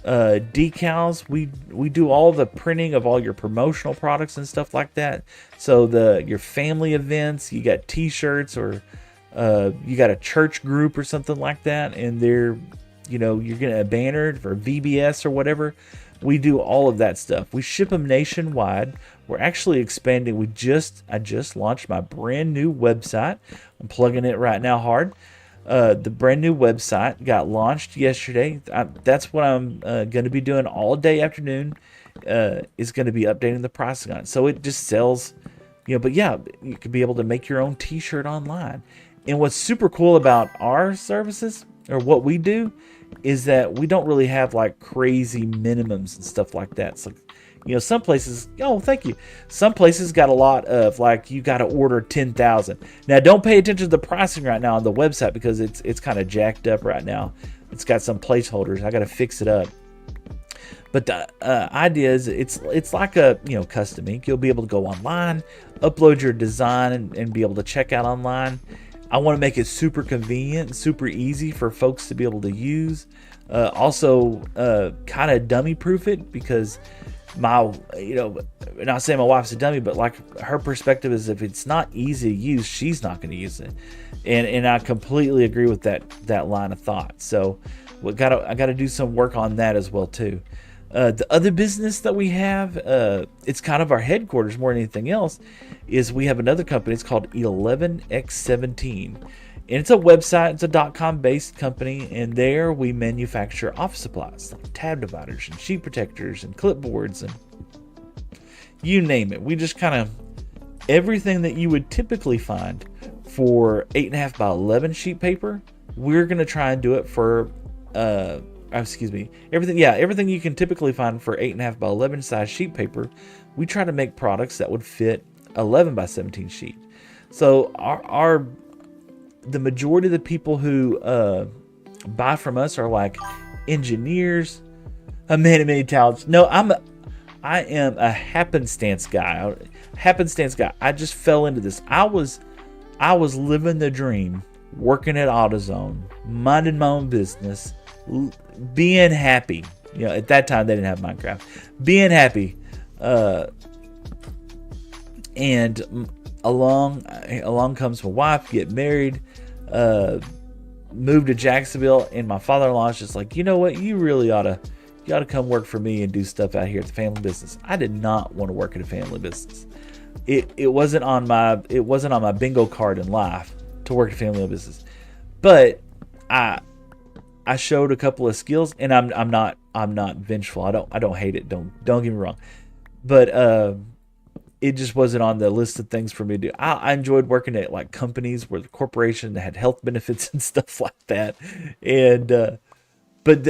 decals. We do all the printing of all your promotional products and stuff like that. So your family events, you got T-shirts, or you got a church group or something like that, and you're getting a banner for VBS or whatever. We do all of that stuff. We ship them nationwide. We're actually expanding. I just launched my brand new website. I'm plugging it right now hard. The brand new website got launched yesterday. That's what I'm going to be doing all day afternoon. Is going to be updating the pricing on it. So it just sells, but yeah, you could be able to make your own T-shirt online. And what's super cool about our services, or what we do, is that we don't really have like crazy minimums and stuff like that. So, some places, thank you. Some places got a lot of like, you got to order 10,000. Now, don't pay attention to the pricing right now on the website because it's kind of jacked up right now. It's got some placeholders. I got to fix it up. But the idea is it's like a custom ink. You'll be able to go online, upload your design, and be able to check out online. I want to make it super convenient and super easy for folks to be able to use. Also, kind of dummy proof it, because not saying my wife's a dummy, but like her perspective is, if it's not easy to use, she's not going to use it. And I completely agree with that line of thought. So I got to do some work on that as well too. The other business that we have, it's kind of our headquarters more than anything else, is we have another company. It's called 11x17. And it's a website. It's a .com based company. And there we manufacture office supplies like tab dividers and sheet protectors and clipboards and you name it. We just kind of, everything that you would typically find for 8.5 by 11 sheet paper, we're going to try and do it for, everything you can typically find for 8.5 by 11 size sheet paper. We try to make products that would fit 11 by 17 sheet. So the majority of the people who buy from us are like engineers, many talents. No, I am a happenstance guy. I just fell into this. I was living the dream, working at AutoZone, minding my own business, being happy. At that time they didn't have Minecraft. Being happy, and along comes my wife, get married, moved to Jacksonville, and my father-in-law is just like, you know what, you really ought to come work for me and do stuff out here at the family business. I did not want to work at a family business. It wasn't on my bingo card in life to work at a family business, but I showed a couple of skills, and I'm not vengeful. I don't hate it. Don't get me wrong, but it just wasn't on the list of things for me to do. I enjoyed working at like companies where the corporation had health benefits and stuff like that, and but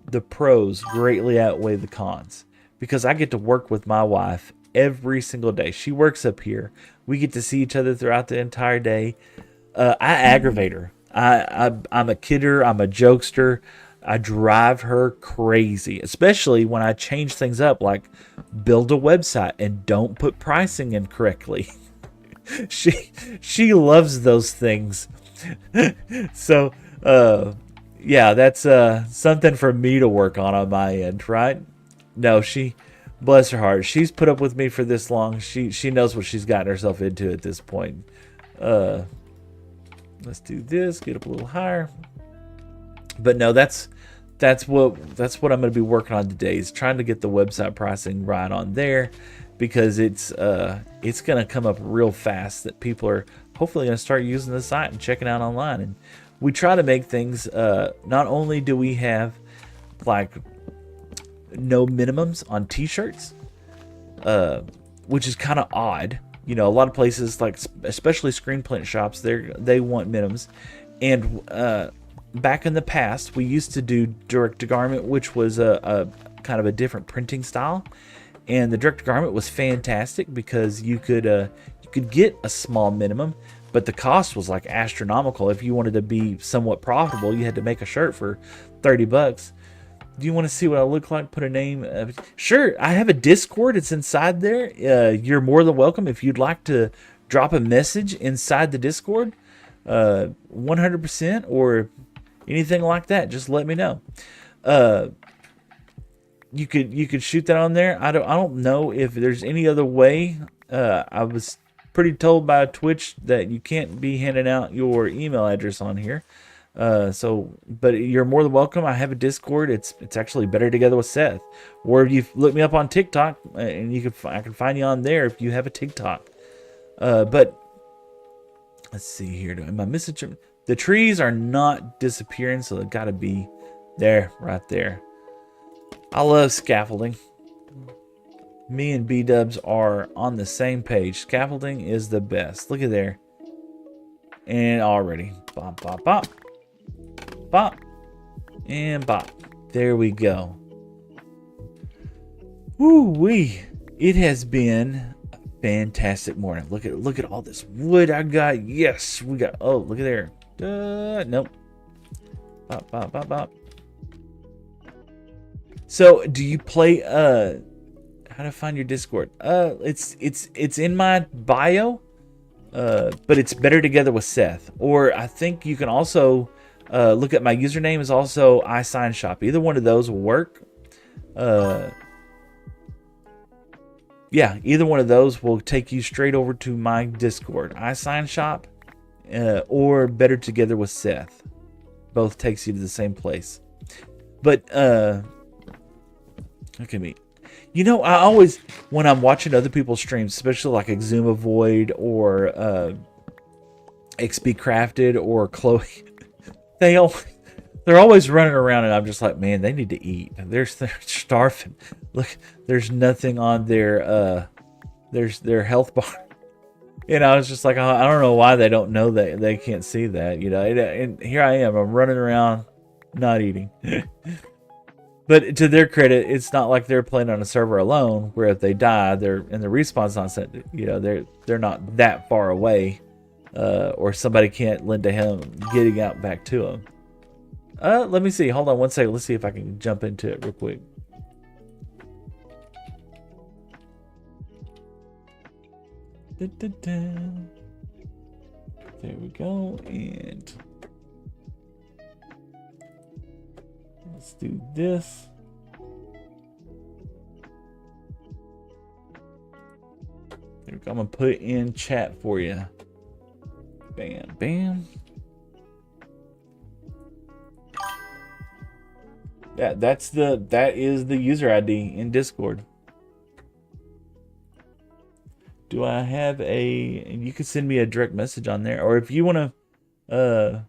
the pros greatly outweigh the cons, because I get to work with my wife every single day. She works up here. We get to see each other throughout the entire day. I aggravate her. I'm a kidder. I'm a jokester. I drive her crazy, especially when I change things up, like build a website and don't put pricing in correctly. She loves those things. So, yeah, that's something for me to work on my end, right? No, bless her heart, she's put up with me for this long. She knows what she's gotten herself into at this point. Let's do this, get up a little higher. But no, that's that's what I'm going to be working on today, is trying to get the website pricing right on there, because it's going to come up real fast that people are hopefully going to start using the site and checking out online. And we try to make things, not only do we have like no minimums on t-shirts, which is kind of odd. You know, a lot of places, like especially screen print shops, they want minimums. And back in the past, we used to do direct to garment, which was a kind of a different printing style. And the direct to garment was fantastic because you could get a small minimum, but the cost was like astronomical. If you wanted to be somewhat profitable, you had to make a shirt for $30. Do you want to see what I look like? Put a name. Sure, I have a Discord. It's inside there. You're more than welcome if you'd like to drop a message inside the Discord. 100%, or anything like that. Just let me know. You could shoot that on there. I don't know if there's any other way. I was pretty told by Twitch that you can't be handing out your email address on here. But you're more than welcome. I have a Discord. It's actually Better Together with Seth. Or if you look me up on TikTok, and I can find you on there if you have a TikTok. But let's see here. Am I missing? The trees are not disappearing, so they've got to be there, right there. I love scaffolding. Me and B-Dubs are on the same page. Scaffolding is the best. Look at there. And already. Bop, bop, bop. Bop. And bop. There we go. Woo-wee. It has been a fantastic morning. Look at all this wood I got. Yes, we got. Oh, look at there. Nope. Bop, bop, bop, bop. So, do you play how to find your Discord? It's in my bio. But it's Better Together with Seth. Or I think you can also look at my username is also iSignShop. Either one of those will work. Yeah, either one of those will take you straight over to my Discord. iSignShop or Better Together with Seth. Both takes you to the same place. But look at me. You know, I always, when I'm watching other people's streams, especially like Exuma Void or XP Crafted or Chloe, they're always running around, and I'm just like, man, they need to eat. They're starving. Look, there's nothing on their health bar. And I was just like, I don't know why they don't know that they can't see that, you know. And here I am, I'm running around, not eating. But to their credit, it's not like they're playing on a server alone, where if they die, the respawn's not set. You know, they're not that far away, or somebody can't lend a hand getting out back to them. Let me see. Hold on one second. Let's see if I can jump into it real quick. There we go, and let's do this. There we go. I'm gonna put it in chat for you. Bam, bam. Yeah, that is the user ID in Discord. Do I have and you can send me a direct message on there, or if you want to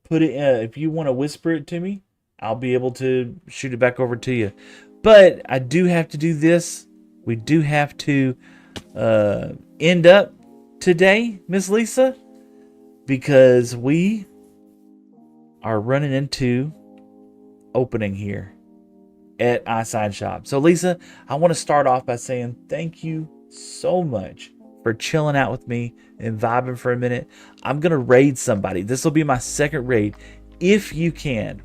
put it, if you want to whisper it to me, I'll be able to shoot it back over to you. But I do have to do this. We do have to end up today, Miss Lisa, because we are running into opening here at iSignShop. So Lisa, I want to start off by saying thank you so much for chilling out with me and vibing for a minute. I'm gonna raid somebody. This will be my second raid. If you can,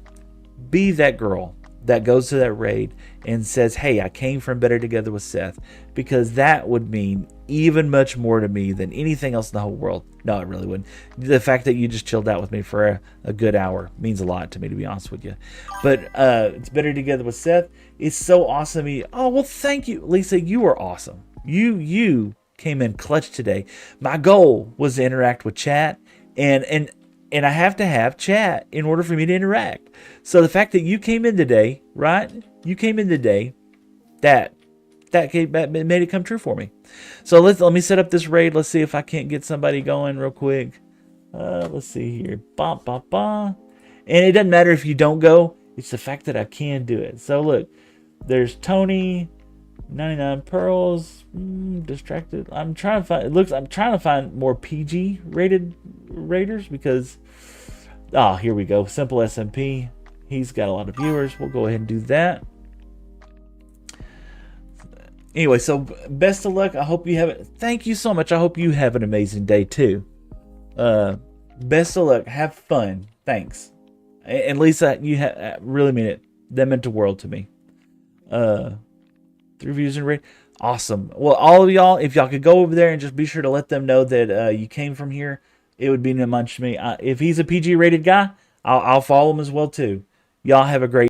be that girl that goes to that raid and says, hey, I came from Better Together with Seth, because that would mean even much more to me than anything else in the whole world. No, it really wouldn't. The fact that you just chilled out with me for a good hour means a lot to me, to be honest with you. But it's Better Together with Seth. It's so awesome. Oh, well, thank you, Lisa. You were awesome. You came in clutch today. My goal was to interact with chat, and and I have to have chat in order for me to interact. So the fact that you came in today, right? You came in today, that made it come true for me. So let me set up this raid. Let's see if I can't get somebody going real quick. Let's see here. Bah, bah, bah. And it doesn't matter if you don't go. It's the fact that I can do it. So look, there's Tony, 99 pearls, distracted. I'm trying to find more PG rated raiders because, here we go. Simple SMP. He's got a lot of viewers. We'll go ahead and do that. Anyway, so best of luck. I hope you have it. Thank you so much. I hope you have an amazing day too. Best of luck. Have fun. Thanks. And Lisa, you really mean it. That meant the world to me. 3 views and rate. Awesome. Well, all of y'all, if y'all could go over there and just be sure to let them know that you came from here, it would mean much to me. If he's a PG rated guy, I'll follow him as well too. Y'all have a great